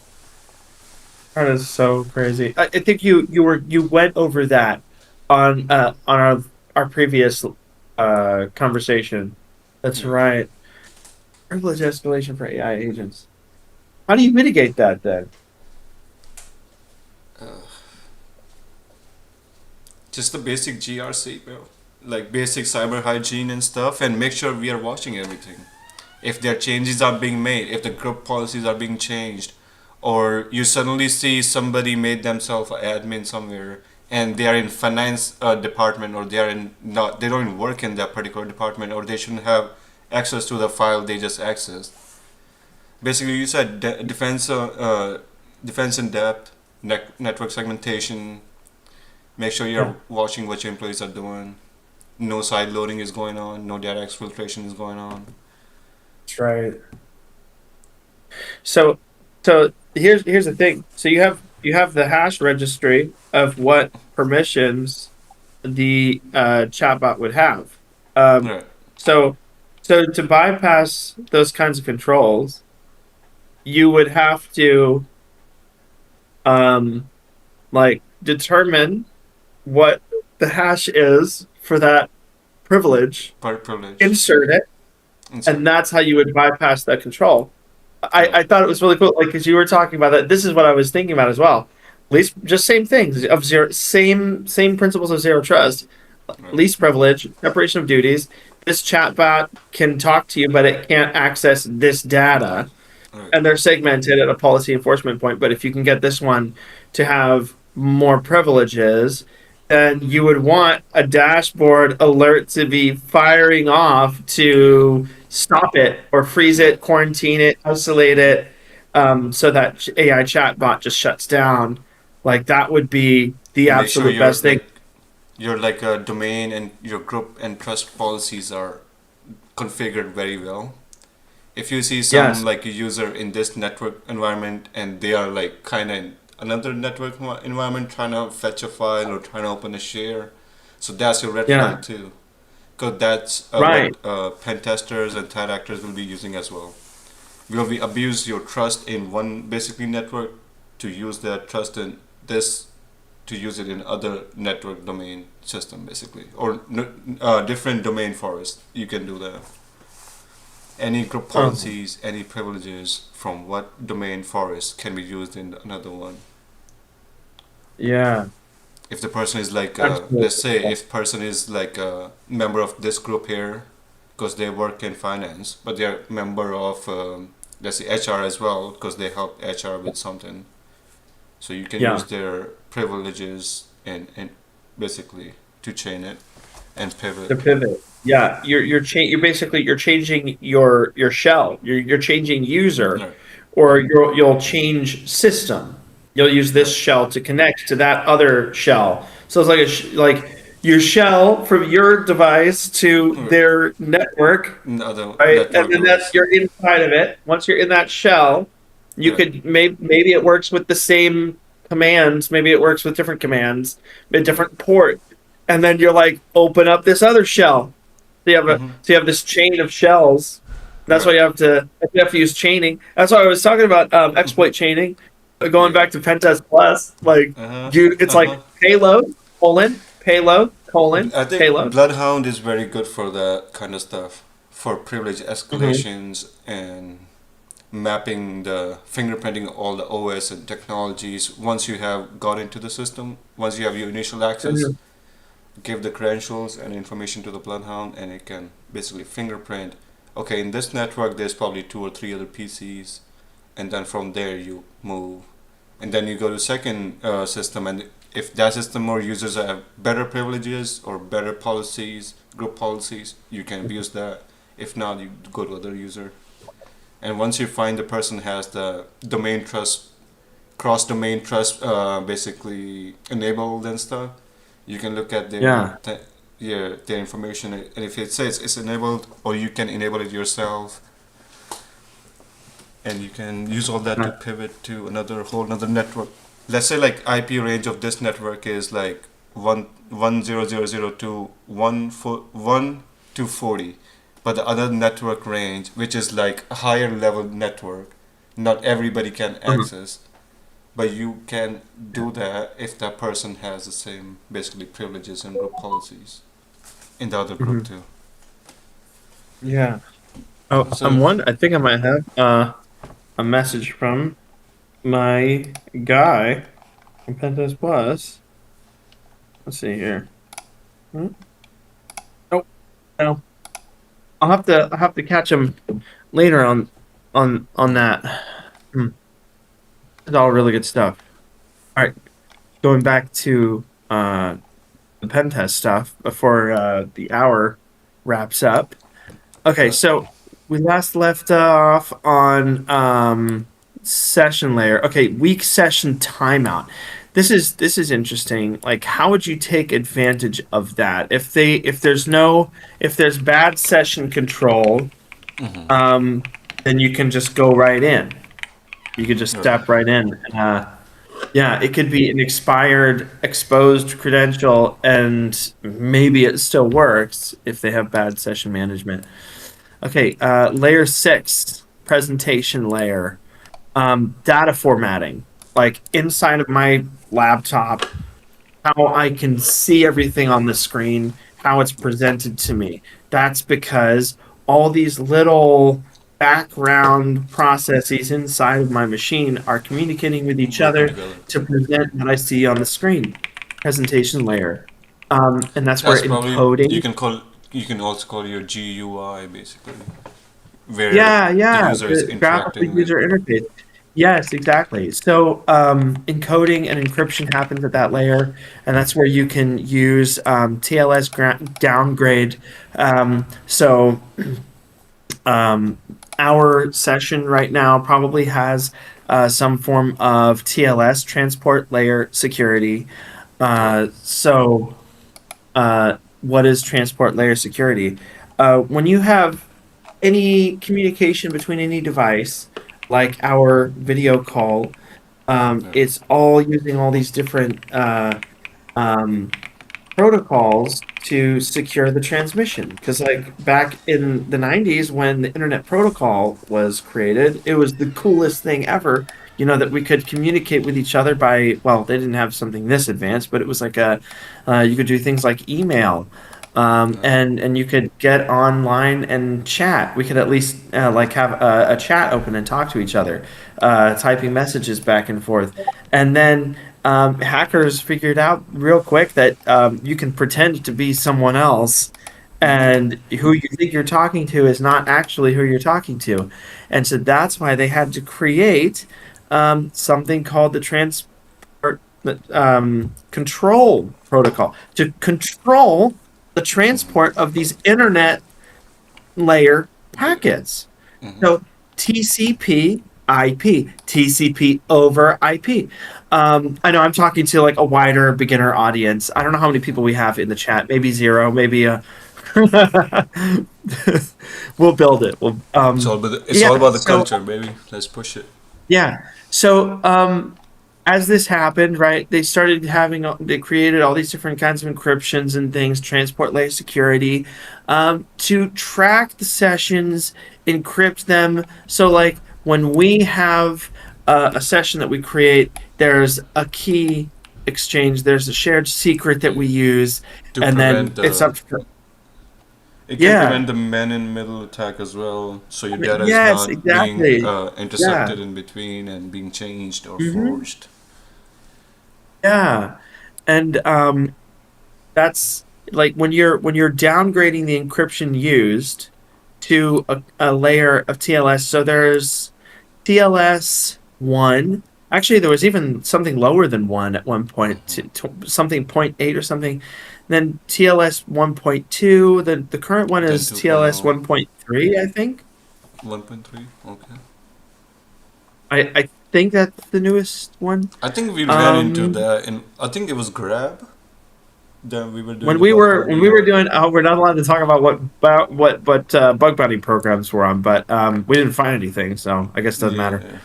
That is so crazy. I think you went over that on our previous conversation. That's Yeah. right. Privilege escalation for AI agents. How do you mitigate that then? Just the basic GRC, bro. Like basic cyber hygiene and stuff, and make sure we are watching everything. If there changes are being made, if the group policies are being changed, or you suddenly see somebody made themselves an admin somewhere and they are in finance department, or they are in not they don't even work in that particular department, or they shouldn't have access to the file they just accessed. Basically, you said defense in depth, network segmentation. Make sure Yeah, you're watching what your employees are doing. No side loading is going on. No data exfiltration is going on. that's right. So here's the thing. So you have the hash registry of what permissions the chatbot would have. Um, Right. so to bypass those kinds of controls, you would have to um, like determine what the hash is for that privilege, Part privilege. insert it, Insert. and that's how you would bypass that control. Right. I thought it was really cool, like because you were talking about that. This is what I was thinking about as well. Least just same things of zero, same principles of zero trust, Right. least privilege, separation of duties. This chatbot can talk to you, but it can't access this data, Right. and they're segmented at a policy enforcement point. But if you can get this one to have more privileges, then you would want a dashboard alert to be firing off to stop it or freeze Right. it, quarantine it, isolate it, so that AI chatbot just shuts down. Like that would be the And make sure absolute your best thing. domain and your group and trust policies are configured very well. If you see some Yes. like a user in this network environment and they are like kind of in another network environment trying to fetch a file or trying to open a share, so that's your red Yeah. flag too, because that's what Right. pen testers and threat actors will be using as well. Will we abuse your trust in one basically network to use that trust in this to use it in other network domain system basically, or different domain forest? You can do that. Any group Oh, policies, any privileges from what domain forest can be used in another one. yeah. If the person is like, let's Absolutely. say, if person is like a member of this group here, because they work in finance, but they're member of, let's say, HR as well, because they help HR with something. So you can use Yeah. their privileges and basically to chain it and pivot. The pivot. Yeah, you're basically you're changing your shell. You're changing user, Right, or you'll change system. You'll use this right, shell to connect to that other shell. So it's like like your shell from your device to right. their network, Another right? And network then that device. you're inside of it. Once you're in that shell, you Right, could maybe it works with the same commands, maybe it works with different commands, a right. different port, and then you're like open up this other shell. Mm-hmm. So you have this chain of shells. That's why Right. you have to use chaining. That's why I was talking about Mm-hmm. exploit chaining. Going Yeah. back to Pentest Plus, like Uh huh. it's Uh huh. like payload I think payload. Bloodhound is very good for that kind of stuff, for privilege Hmm. escalations and mapping the fingerprinting all the OS and technologies. Once you have got into the system, once you have your initial access, Hmm. give the credentials and information to the Bloodhound, and it can basically fingerprint. Okay, in this network, there's probably two or three other PCs, and then from there you move, and then you go to second system, and if that system or users have better privileges or better policies, group policies, you can abuse that. If not, you go to other user. And once you find the person has the domain trust, cross domain trust, basically enabled and stuff, you can look at their Yeah. yeah, their information, and if it says it's enabled, or you can enable it yourself. and you can use all that to Uh, pivot to another whole another network. Let's say like IP range of this network is like 11000 to 1 to 40, but the other network range, which is like a higher level network, not everybody can mhm. access, but you can do that if that person has the same basically privileges and group policies in the other group Mhm. too. Yeah. Oh, So I think I might have a message from my guy from Pentest Plus. Let's see here. Hmm? Nope. No. I'll have to catch him later on that. Hmm. It's all really good stuff. All right, going back to the pen test stuff before the hour wraps up. Okay, uh, so we last left off on session layer. Okay, weak session timeout. This is interesting. Like, how would you take advantage of that? If there's bad session control, then you can just go right in. You could just right. step right in. Yeah, it could be an expired, exposed credential, and maybe it still works if they have bad session management. Okay, layer six, presentation layer, data formatting. Like inside of my laptop, how I can see everything on the screen, how it's presented to me. That's because all these little background processes inside of my machine are communicating with each Working other together. to present what I see on the screen. Presentation layer. And that's where That's probably encoding. you can also call your GUI basically, where Yeah, the yeah, user is the graphical interacting with. user interface. Yes, exactly. So encoding and encryption happens at that layer, and that's where you can use TLS downgrade. So um, our session right now probably has some form of TLS, transport layer security. Right. What is transport layer security? When you have any communication between any device, like our video call, Right. it's all using all these different um, protocols to secure the transmission. Because, like, back in the 90s, when the Internet Protocol was created, it was the coolest thing ever, that we could communicate with each other by, well, they didn't have something this advanced, but it was like you could do things like email. And you could get online and chat. We could at least like have a chat open and talk to each other, typing messages back and forth. And then hackers figured out real quick that you can pretend to be someone else, and who you think you're talking to is not actually who you're talking to. And so that's why they had to create something called the transport control protocol to control the transport of these internet layer packets. So TCP IP, TCP over IP. I know I'm talking to like a wider beginner audience. I don't know how many people we have in the chat. Maybe zero. Maybe we'll build it. It's all Yeah. about the So culture, baby. Let's push it. yeah. So as this happened, right, they created all these different kinds of encryptions and things, transport layer security, to track the sessions, encrypt them. So, like, when we have a session that we create, there's a key exchange, there's a shared secret that Yeah. we use, To and prevent then it's the up to, It can yeah. prevent the man in middle attack as well, so your data is Yes, not being exactly. Yeah. intercepted in between and being changed or Hmm. forged. Yeah. And that's like when you're downgrading the encryption used to a layer of TLS. So there's TLS one. Actually, there was even something lower than one at one point, something point 0.8 or something. Then TLS 1.2. The current one Then is TLS 2.0, 1.3, I think. 1.3. Okay. I think that's the newest one. I think we ran into Um, that, and I think it was Grab then we were doing when the we bug were when bounty we were or doing, oh, we're not allowed to talk about what bug bounty programs we're on, but we didn't find anything, so I guess it doesn't matter.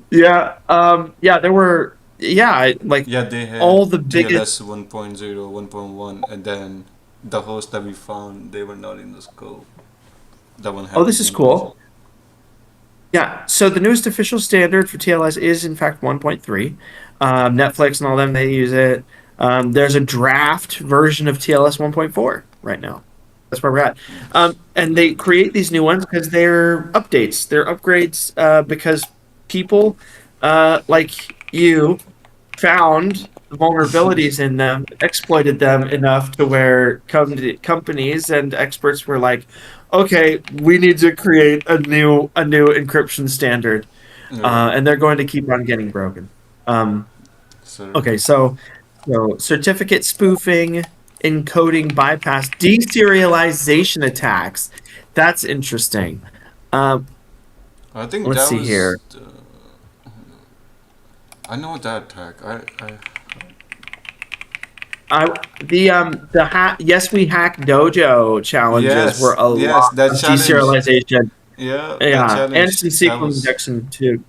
yeah. Um, yeah, there were, like Yeah, they had all the biggest. TLS 1.0, 1.1, and then the host that we found, they were not in the scope. That one Oh, had this the is input. cool. Yeah, so the newest official standard for TLS is in fact 1.3. Netflix and all them, they use it. There's a draft version of TLS 1.4 right now. That's where we're at. Nice. And they create these new ones because they're updates, they're upgrades, because people like you found vulnerabilities in them, exploited them enough to where companies and experts were like, okay, we need to create a new encryption standard, Right. and they're going to keep on getting broken. Um, So, okay, so certificate spoofing, encoding bypass, deserialization attacks. That's interesting. Um, I think let's that see was. here. I know that attack. I I Yes We Hack Dojo challenges were Yes, a yes, lot that of challenge. deserialization. Yeah, that Yeah, and challenge. some That SQL was. injection too.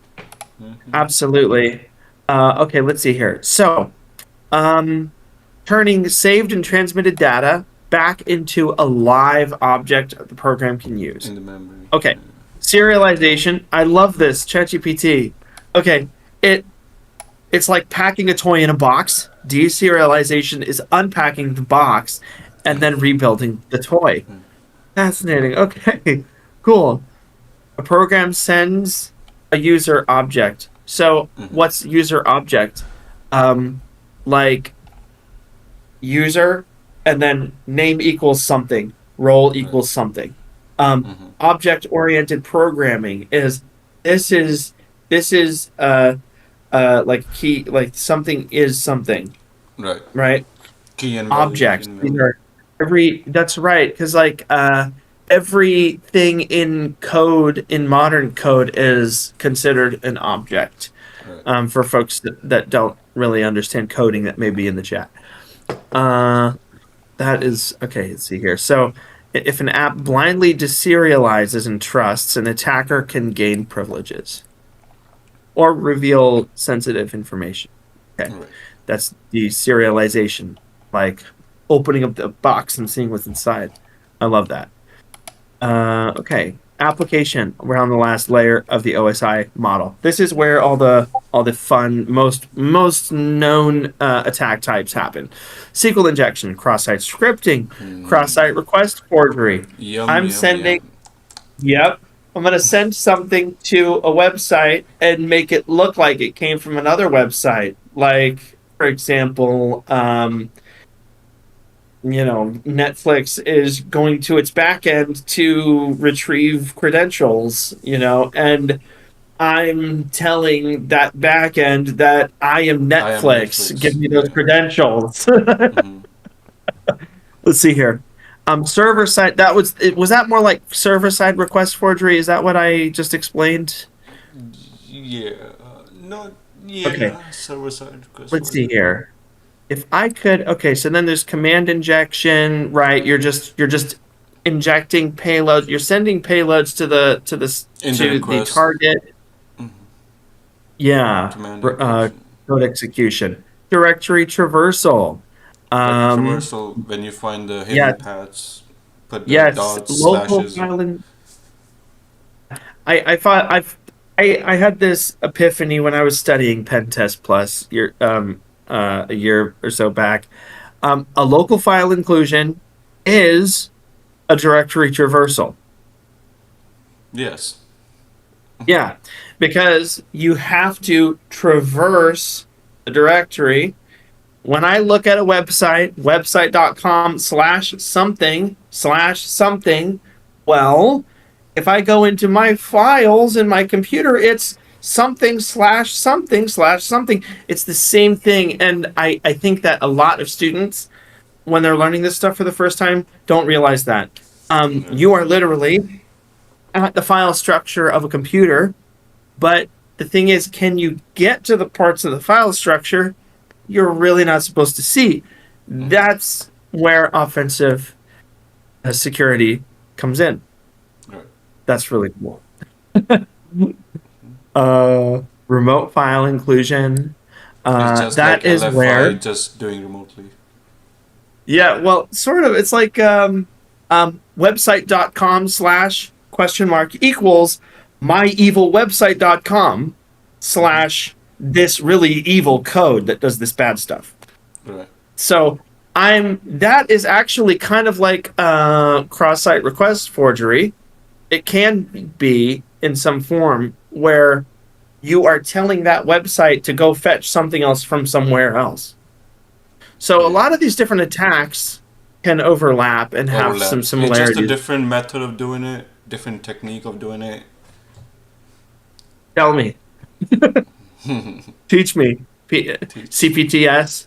Mhm. Absolutely. Okay, let's see here. So, um, turning saved and transmitted data back into a live object the program can use. In the memory. Okay, serialization. I love this. ChatGPT. Okay, it it's like packing a toy in a box. Deserialization is unpacking the box and then rebuilding the toy. Mm. Fascinating. Okay, cool. A program sends a user object. So Mm-hmm. what's user object? Um, like user and then name equals something, role Right. equals something. Mm-hmm. Object oriented programming is this is this is like key, like something is something, Right. right? Key and value Objects. in These memory. are that's right, because like everything in code, in modern code, is considered an object. Right. For folks that don't really understand coding that may be in the chat. Uh, that is okay. Let's see here. So, if an app blindly deserializes and trusts, an attacker can gain privileges or reveal sensitive information. Okay, Right. that's deserialization, like opening up the box and seeing what's inside. I love that. Okay, application. We're on the last layer of the OSI model. This is where all the fun, most known attack types happen. SQL injection, cross-site scripting, cross-site request forgery. Yum I'm yum sending. yum. Yep. I'm going to send something to a website and make it look like it came from another website. Like, for example, Netflix is going to its back end to retrieve credentials, and I'm telling that back end that I am I am Netflix. Give Netflix. me those Yeah. credentials. Mm-hmm. Let's see here. Server side. Was that more like server side request forgery? Is that what I just explained? Yeah. No. Okay. Yeah. Server side request Let's see forgery. here. If I could, okay, so then there's command injection, right? You're just injecting payloads. You're sending payloads In the to the request. target. Mm-hmm. Yeah, Command uh, injection. code execution, directory traversal. Like Um, traversal, when you find the hidden yes, paths, put the yes, dots, local slashes. filing. I thought I had this epiphany when I was studying Pen Test Plus a year or so back. A local file inclusion is a directory traversal. Yes. Yeah, because you have to traverse the directory. When I look at a website, website.com/something/something, well, if I go into my files in my computer, it's something/something/something. It's the same thing. And I think that a lot of students, when they're learning this stuff for the first time, don't realize that. Yeah. You are literally at the file structure of a computer, but the thing is, can you get to the parts of the file structure you're really not supposed to see. Mm-hmm. That's where offensive security comes in. Right. That's really cool. Remote file inclusion. It's just like That is LFI, where, just doing remotely. yeah, well, sort of. It's like website.com slash question mark equals myevilwebsite.com Mm-hmm. slash this really evil code that does this bad stuff. Right. So that is actually kind of like cross-site request forgery. It can be in some form where you are telling that website to go fetch something else from somewhere else. So a Yeah. lot of these different attacks can overlap and have some Overlaps. It's just a similarities. different method of doing it, different technique of doing it. Tell me, teach me. Teach. CPTS.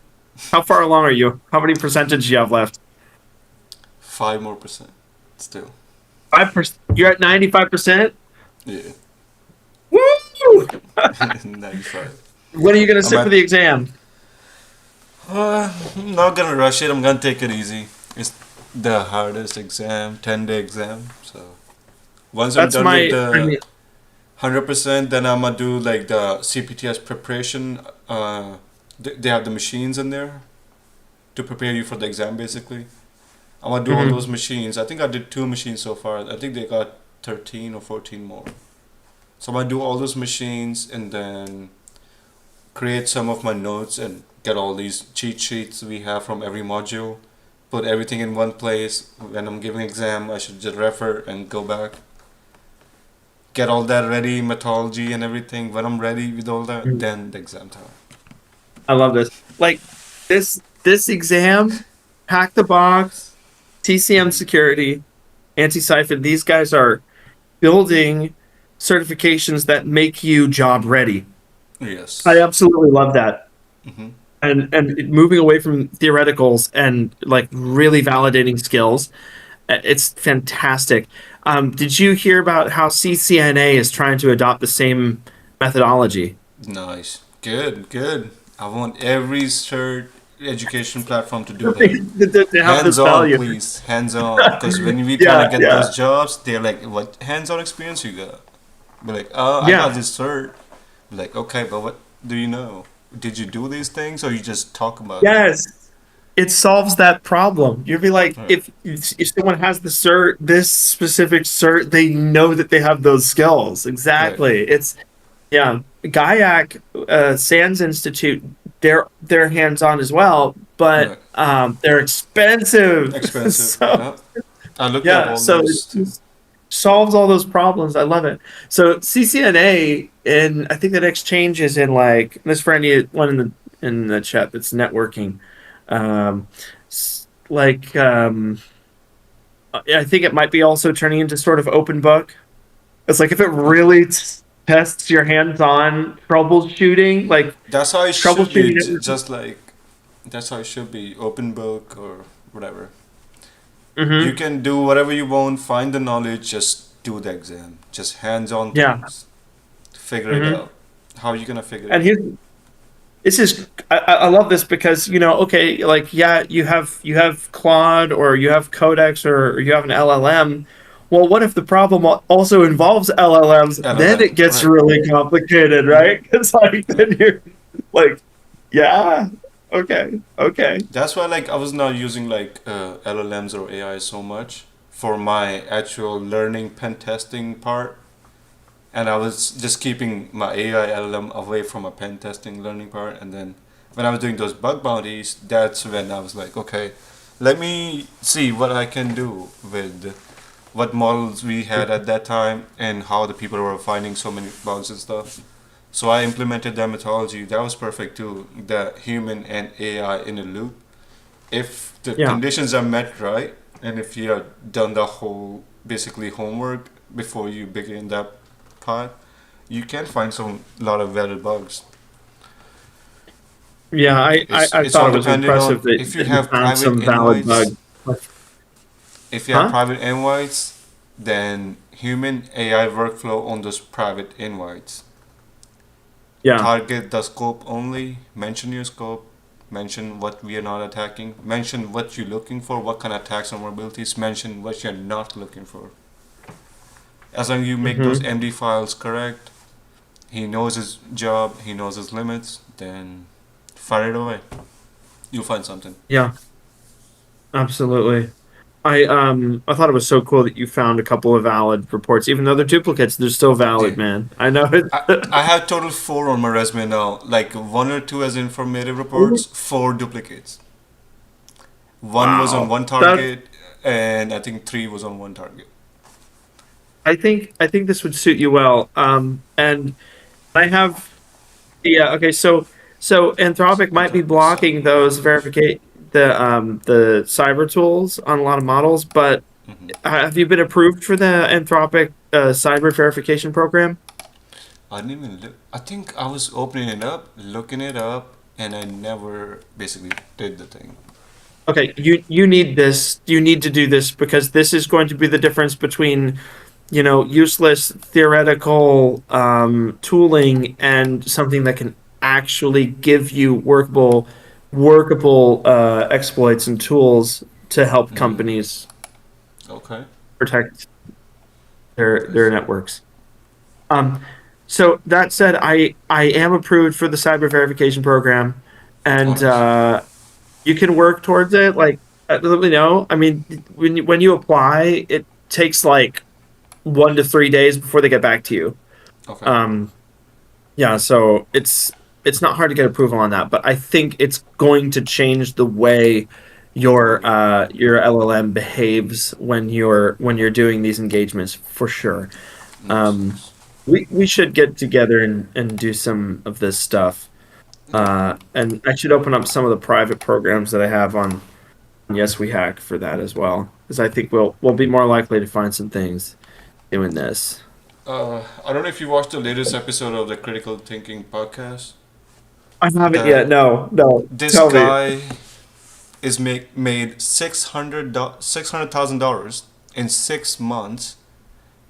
How far along are you? How many percentage do you have left? 5 more% still. 5%. You're at 95%. Yeah. Woo! 95. When are you going to I'm sit for at. the exam? I'm not gonna rush it. I'm gonna take it easy. It's the hardest exam, 10-day exam. So once I'm That's done with my. I the mean, 100%, then I'm gonna do like the CPTS preparation. They have the machines in there to prepare you for the exam. Basically, I'm gonna do all those mhm. machines. I think I did 2 machines so far. I think they got 13 or 14 more. So I'm gonna do all those machines and then create some of my notes and get all these cheat sheets we have from every module. Put everything in one place. When I'm giving exam, I should just refer and go back. Get all that ready, methodology and everything. When I'm ready with all that, Mhm. then the exam time. I love this. Like this exam, Hack the Box, TCM Hmm. Security, Anti-Siphon. These guys are building certifications that make you job ready. I Yes. absolutely love that. Hmm. And moving away from theoreticals and like really validating skills, it's fantastic. Did you hear about how CCNA is trying to adopt the same methodology? Nice. Good, good. I want every cert education platform to do that. To have Hands this on, value. please. Hands on. Because when we try to Yeah, get yeah, those jobs, they're like, what hands on experience you got? Be like, oh, I got yeah. this cert. Be like, okay, but what do you know? Did you do these things or you just talk about it? Yes, it solves that problem. You'd be like, Right. if someone has the cert, this specific cert, they know that they have those skills. Right. Exactly. It's yeah. GAIAC, Sands Institute, they're hands on as well, but Right. they're expensive. Expensive. So Yeah. I looked up yeah, all so those too. solves all those problems. I love it. So CCNA, and I think the next change is in like this for anyone in the chat that's networking. Um, like I think it might be also turning into sort of open book. It's like if it really tests your hands-on troubleshooting, like That's how it should be. troubleshooting networking. Just like that's how it should be. Open book or whatever. You Mm-hmm. can do whatever you want. Find the knowledge. Just do the exam. Just hands on Yeah. things. Figure it Mm-hmm. out. How are you gonna figure it And out? here's this is I love this because okay, like yeah, you have Claude or you have Codex or you have an LLM. Well, what if the problem also involves LLMs? Then LLM. it gets Right. really complicated, Mm-hmm. right? It's like Yeah. then you're like, yeah, okay, okay, That's why like I was not using like LLMs or AI so much for my actual learning pen testing part, and I was just keeping my AI LLM away from a pen testing learning part. And then when I was doing those bug bounties, that's when I was like, okay, let me see what I can do with what models we had at that time and how the people were finding so many bugs and stuff. So I implemented that methodology. That was perfect too. The human and AI in a loop. If the yeah, conditions are met right, and if you have done the whole basically homework before you begin that part, you can find some lot of valid bugs. yeah. I It's thought all it was dependent impressive on that, if you that you have found private some valid invites. bugs. If you have Huh? private invites, then human AI workflow on those private invites. Yeah. Target the scope only. Mention your scope. mention what we are not attacking, mention what you're looking for, what kind of attacks and vulnerabilities, mention what you're not looking for. As long as you make those Mm-hmm. MD files correct, he knows his job, he knows his limits, then fire it away. You'll find something. Yeah, absolutely. I thought it was so cool that you found a couple of valid reports, even though they're duplicates, they're still Yeah. valid, man. I know I have total 4 on my resume now. Like 1 or 2 as informative reports, 4 duplicates. 1 was on Wow. one That target, and I think 3 was on one target. I think this would suit you well. And I have yeah, okay, so Anthropic might be Attack blocking those cyber. verificate the cyber tools on a lot of models, but Hmm. have you been approved for the Anthropic cyber verification program? I didn't even look. I think I was opening it up, looking it up, and I never basically did the thing. Okay, you need this. You need to do this because this is going to be the difference between, useless theoretical tooling and something that can actually give you workable exploits and tools to help Mm. companies Okay. protect their Because networks. Um, so that said, I am approved for the cyber verification program, and honest. you can work towards it. Like, let me know. I mean, when you apply, it takes like 1 to 3 days before they get back to you. Okay. Um, yeah, so it's not hard to get approval on that, but I think it's going to change the way your LLM behaves when you're doing these engagements for sure. Nice, Um, nice. we should get together and do some of this stuff. Yeah. And I should open up some of the private programs that I have on Yes We Hack for that as well, because I think we'll be more likely to find some things doing this. I don't know if you watched the latest episode of the Critical Thinking podcast. I haven't The yet. No, no. This Tell me. guy is made $600,000 in 6 months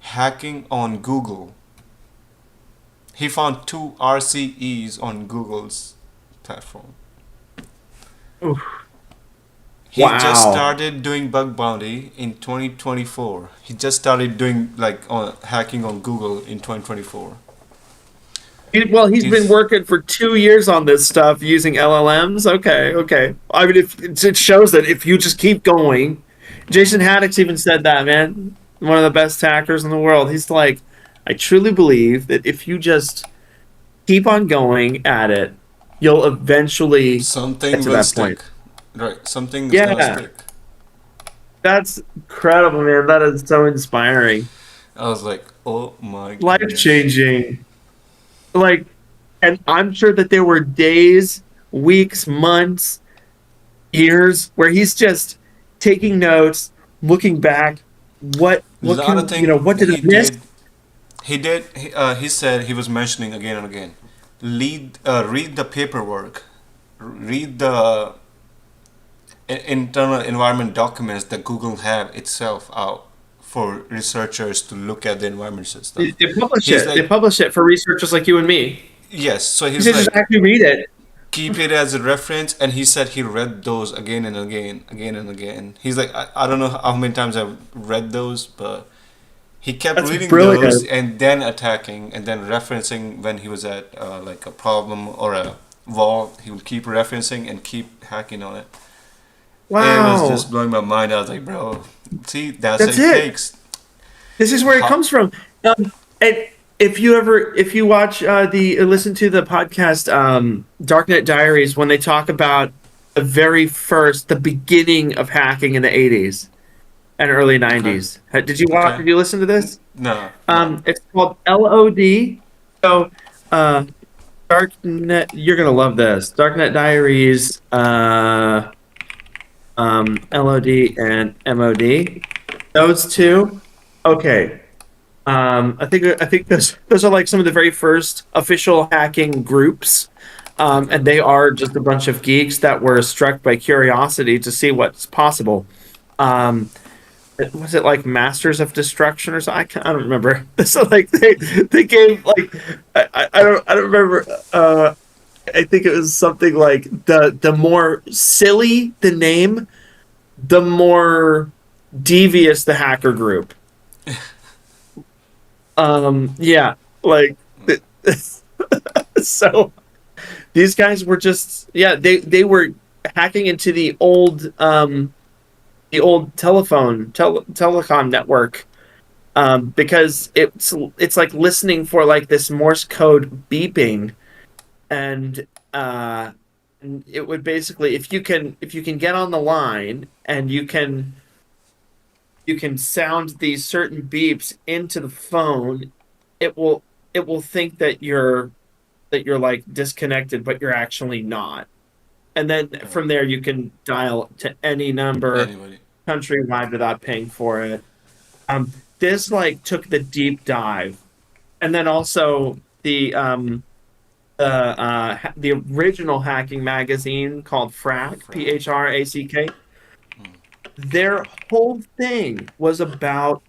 hacking on Google. He found 2 RCEs on Google's platform. Oof. He just Wow. started doing bug bounty in 2024. He just started doing like hacking on Google in 2024. Well, he's been He's working for 2 years on this stuff using LLMs. Okay, okay. I mean, if it shows that if you just keep going, Jason Mhm. Haddock's even said that, man. One of the best hackers in the world. He's like, I truly believe that if you just keep on going at it, you'll eventually get Something to will that point. stick. Right, something is gonna Yeah, stick. that's incredible, man. That is so inspiring, I was like, oh my life goodness. changing. Like, and I'm sure that there were days, weeks, months, years where he's just taking notes, looking back. A lot of What thing did I he miss? did. He said he was mentioning again and again. Read the paperwork. Read the internal environment documents that Google have itself out for researchers to look at the environments and They, stuff. they publish He's it. They like, publish it for researchers like you and me. yes. So He he's said just like, actually read it. keep it as a reference, and he said he read those again and again, again and again. He's like, I don't know how many times I've read those, but he kept That's reading those brilliant. and then attacking and then referencing when he was at like a problem or a wall. He would keep referencing and keep hacking on it. It was just Wow. blowing my mind. I was like, bro, see, that's what That's it it. takes. This is where it How, comes from. And if you watch listen to the podcast Darknet Diaries when they talk about the beginning of hacking in the 80s and early okay, 90s. Did you watch? okay. Did you listen to this? No, no. It's called LOD. So, uh, Darknet. You're gonna love this. Darknet Diaries. LOD and MOD. Those two. Okay. I think those are like some of the very first official hacking groups, Okay. and they are just a bunch of geeks that were struck by curiosity to see what's possible. Um, was it like Masters of Destruction or something? I don't remember. So like they gave like I don't remember. I think it was something like the more silly the name, the more devious the hacker group. Yeah, like so these guys were just yeah, they were hacking into the old telecom network because it's like listening for like this Morse code beeping and it would basically if you can get on the line and you can sound these certain beeps into the phone, it will it will think that you're like disconnected, but you're actually not. And then Right. from there you can dial to any number Anybody. countrywide without paying for it. This like took the deep dive, and then also the original hacking magazine called Phrack, Frack. Phrack. Mm. Their whole thing was about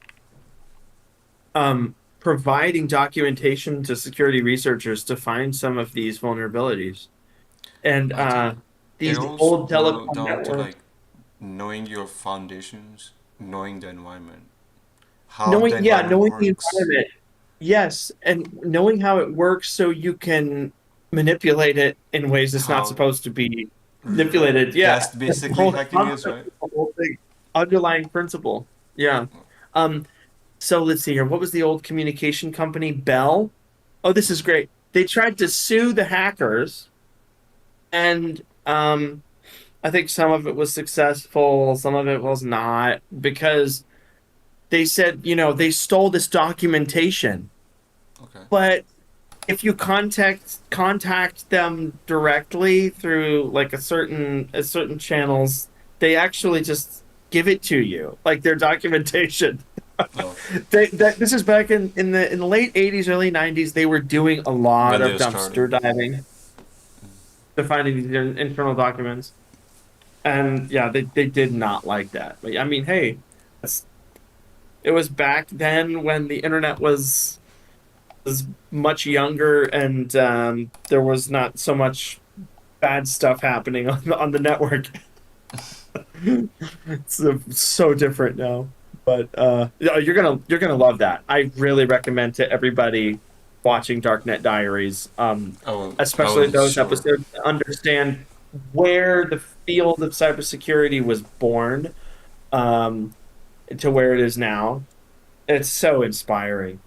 providing documentation to security researchers to find some of these vulnerabilities. And I think it these also old boiled telecom down to networks, like knowing your foundations, knowing the environment, how the knowing, yeah, environment knowing the works. environment, yes, and knowing how it works so you can manipulate it in ways it's not How, supposed to be right. manipulated. Yeah, That's that's the basically whole hacking is, concept, right? the whole thing, underlying principle. Yeah. Um, so let's see here. What was the old communication company? Bell. Oh, this is great. They tried to sue the hackers, and I think some of it was successful, some of it was not, because they said, you know, they stole this documentation. Okay. But if you contact them directly through like a certain channels, they actually just give it to you, like their documentation. Oh, This is back in the late 80s, early 90s. They were doing a lot when they of were starting. dumpster diving to finding these internal documents. And yeah, they did not like that. But I mean, hey, it was back then when the internet was much younger and there was not so much bad stuff happening on the network. It's so different now. But yeah, you're gonna love that. I really recommend to everybody watching Darknet Diaries, I especially will those sure. episodes to understand where the field of cybersecurity was born um, to where it is now. It's so inspiring.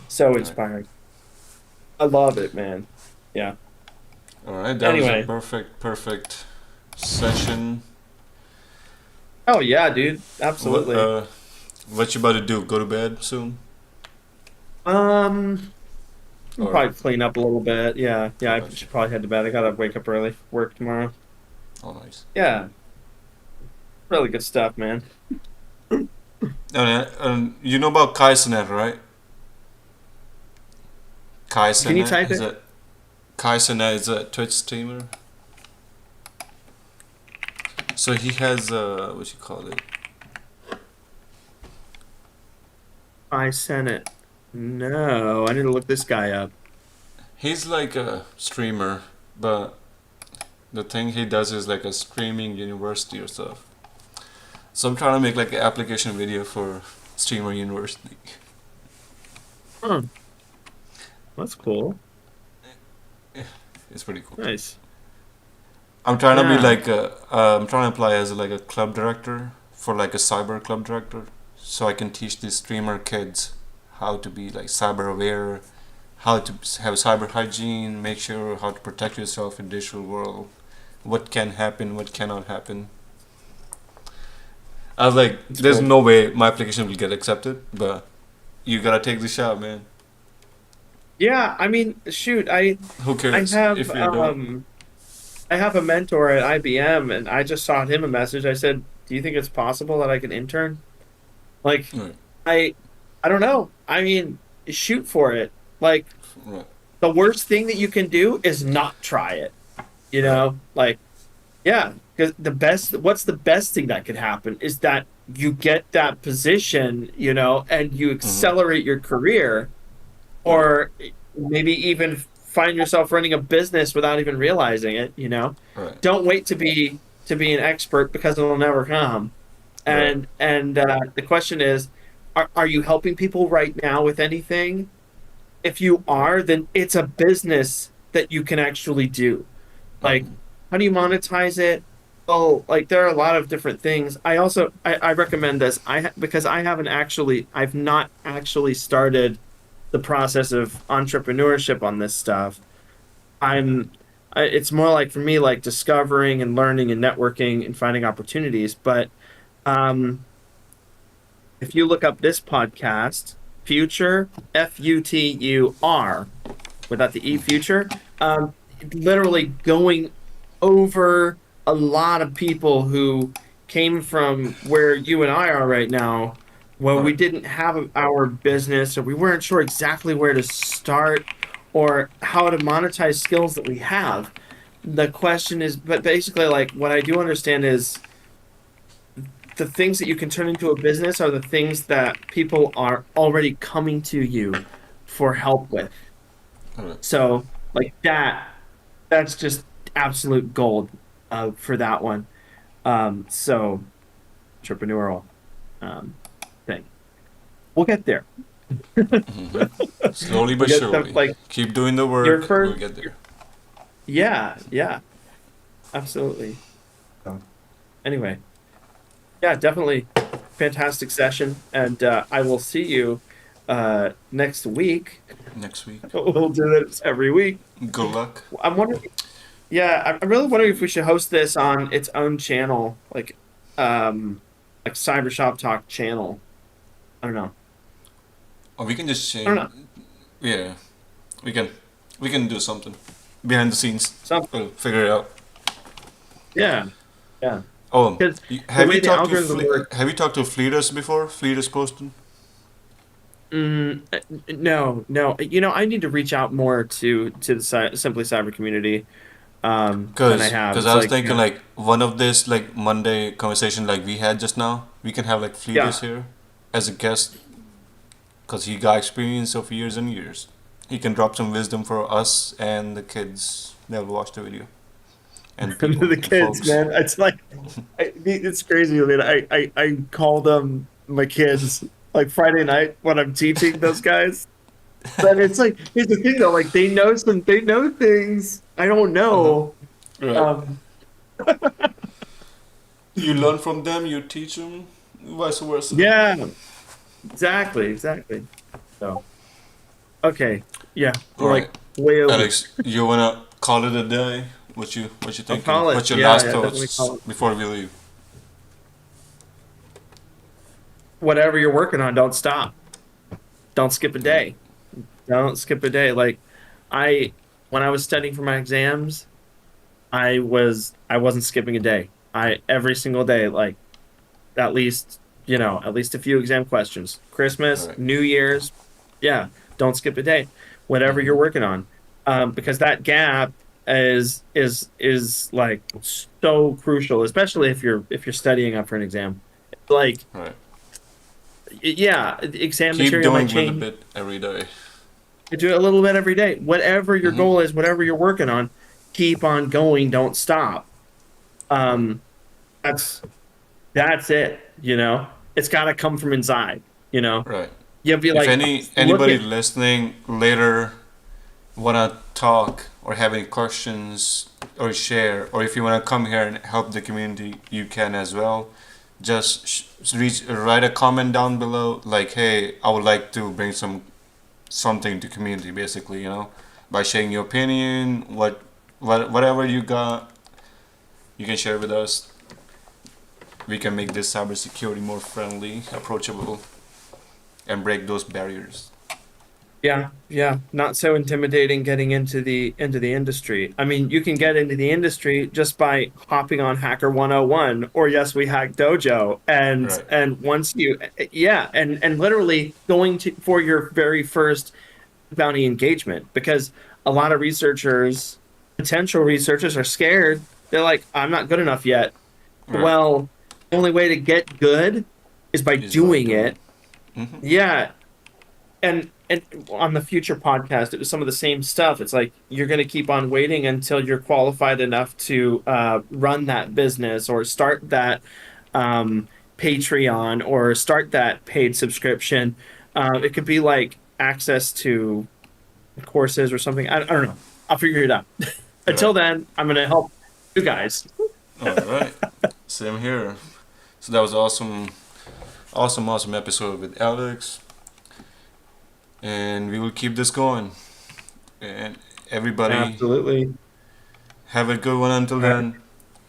So All right. inspiring. I love it, man. Yeah. All right. That was a Anyway. perfect session. Oh yeah, dude. What Absolutely. what you about to do? Go to bed soon? Um, I'll Or probably clean up a little bit. Yeah. Yeah, I I got you. should probably head to bed. I gotta wake up early for work tomorrow. Oh, nice. Yeah. Really good stuff, man. You know about Kaisenet, right? Can you Kaisenet type is it? a Kaisenet is a Twitch streamer. So he has what you call it? I sent it. No, I need to look this guy up. He's like a streamer, but the thing he does is like a streaming university or stuff. So I'm trying to make like an application video for streamer university. Huh. That's cool. It's pretty cool. Nice. I'm trying to be Yeah. like I'm trying to apply as like a club director for like a cyber club director, so I can teach these streamer kids how to be like cyber aware, how to have cyber hygiene, make sure how to protect yourself in digital world, what can happen, what cannot happen. I was like, It's there's cool. no way my application will get accepted, but you gotta take the shot, man. Yeah, I mean, shoot, Who I cares have if you don't? I have a mentor at IBM and I just shot him a message. I said, "Do you think it's possible that I can intern?" Like, Right, I I don't know. I mean, shoot for it. Like, right, the worst thing that you can do is not try it, you right. know? Like, yeah, because what's the best thing that could happen is that you get that position, and you Mm-hmm. accelerate your career Right, or maybe even find yourself running a business without even realizing it, you know. Right. Don't wait to be an expert because it'll never come. Right. And the question is, are you helping people right now with anything? If you are, then it's a business that you can actually do. Like, Um, how do you monetize it? Oh, like there are a lot of different things. I recommend this. Because I've not actually started the process of entrepreneurship on this stuff. It's more like for me like discovering and learning and networking and finding opportunities. But um, if you look up this podcast, Future, Futur, without the E, future, literally going over a lot of people who came from where you and I are right now, where we right. didn't have our business or we weren't sure exactly where to start or how to monetize skills that we have. The question is, but basically, like, what I do understand is the things that you can turn into a business are the things that people are already coming to you for help with. Right. So, like that's just absolute gold for that one. So entrepreneurial um, thing. We'll get there. Hmm. Slowly We'll but get the surely. like Keep doing the your work. We'll first. get there. Yeah, yeah, absolutely. So, anyway, yeah, definitely fantastic session, and I will see you next week. Next week. We'll do this every week. Good luck. I'm wondering. Yeah, I'm really wondering if we should host this on its own channel, like Cyber Shop Talk channel. I don't know. Or we can just I don't change. know. Yeah, we can. We can do something behind the scenes. Some We'll figure it out. yeah, yeah. Oh, Because the have way you the talked to algorithm works. Have you talked to Fleeters before? Fleeters Poston? No, no. You know, I need to reach out more to the Simply Cyber community than I have. Cause It's I was like thinking like one of this like Monday conversation like we had just now, we can have like Fleeters yeah. here as a guest, cause he got experience of years and years. He can drop some wisdom for us and the kids that will watch the video and people The and kids, folks. man. It's like it's crazy. I mean, I call them my kids like Friday night when I'm teaching those guys. But it's like here's the thing though, like they know things I don't Uh-huh. know. Right. Um, You learn from them, you teach them, vice versa. yeah, exactly, exactly. So okay, yeah, All we're right, like way over. Alex, you wanna call it a day? What you I'll thinking? call it. What's your Yeah, last yeah, definitely thoughts call it. before we leave? Whatever you're working on, don't stop. Don't skip a Right. day. Don't skip a day. Like I, when I was studying for my exams, I wasn't skipping a day. I every single day, like at least at least a few exam questions. All Christmas, right. New Year's, yeah. Don't skip a day. Whatever Mm-hmm. you're working on, because that gap is like so crucial, especially if you're studying up for an exam. Like All right. yeah, the exam Keep material might doing a little change. bit every day. Do it a little bit every day. Whatever your Mm-hmm. goal is, whatever you're working on, keep on going. Don't stop. Right. Um, that's that's it. It's got to come from inside. You know, Right. you'll be If like, look anybody at listening later wanna talk or have any questions or share, or if you wanna come here and help the community, you can as well. Just write a comment down below, like, hey, I would like to bring something to community, basically, by sharing your opinion, whatever you got, you can share with us. We can make this cybersecurity more friendly, approachable, and break those barriers. yeah, yeah, not so intimidating getting into the industry. I mean, you can get into the industry just by hopping on Hacker 101 or Yes We Hack Dojo Right. and once you yeah, and literally going to for your very first bounty engagement because a lot of potential researchers are scared. They're like, I'm not good enough yet. Right. Well, the only way to get good is by Is by doing doing. it. Mm-hmm. Yeah. And and on the future podcast, it was some of the same stuff. It's like you're going to keep on waiting until you're qualified enough to run that business or start that Patreon or start that paid subscription. It could be like access to courses or something. I don't know. I'll figure it out. Until Right. then, I'm going to help you guys. All right. Same here. So that was awesome episode with Alex, and we will keep this going. And everybody Absolutely. have a good one until All right. then.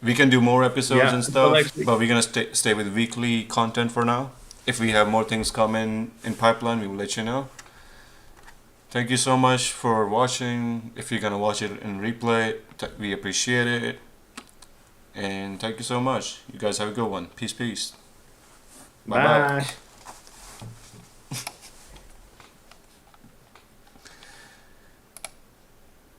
We can do more episodes Yeah. and Until stuff, next week. but we're gonna stay with weekly content for now. If we have more things coming in pipeline, we will let you know. Thank you so much for watching. If you're gonna watch it in replay, we appreciate it. And thank you so much. You guys have a good one. Peace, peace. Bye bye. Bye.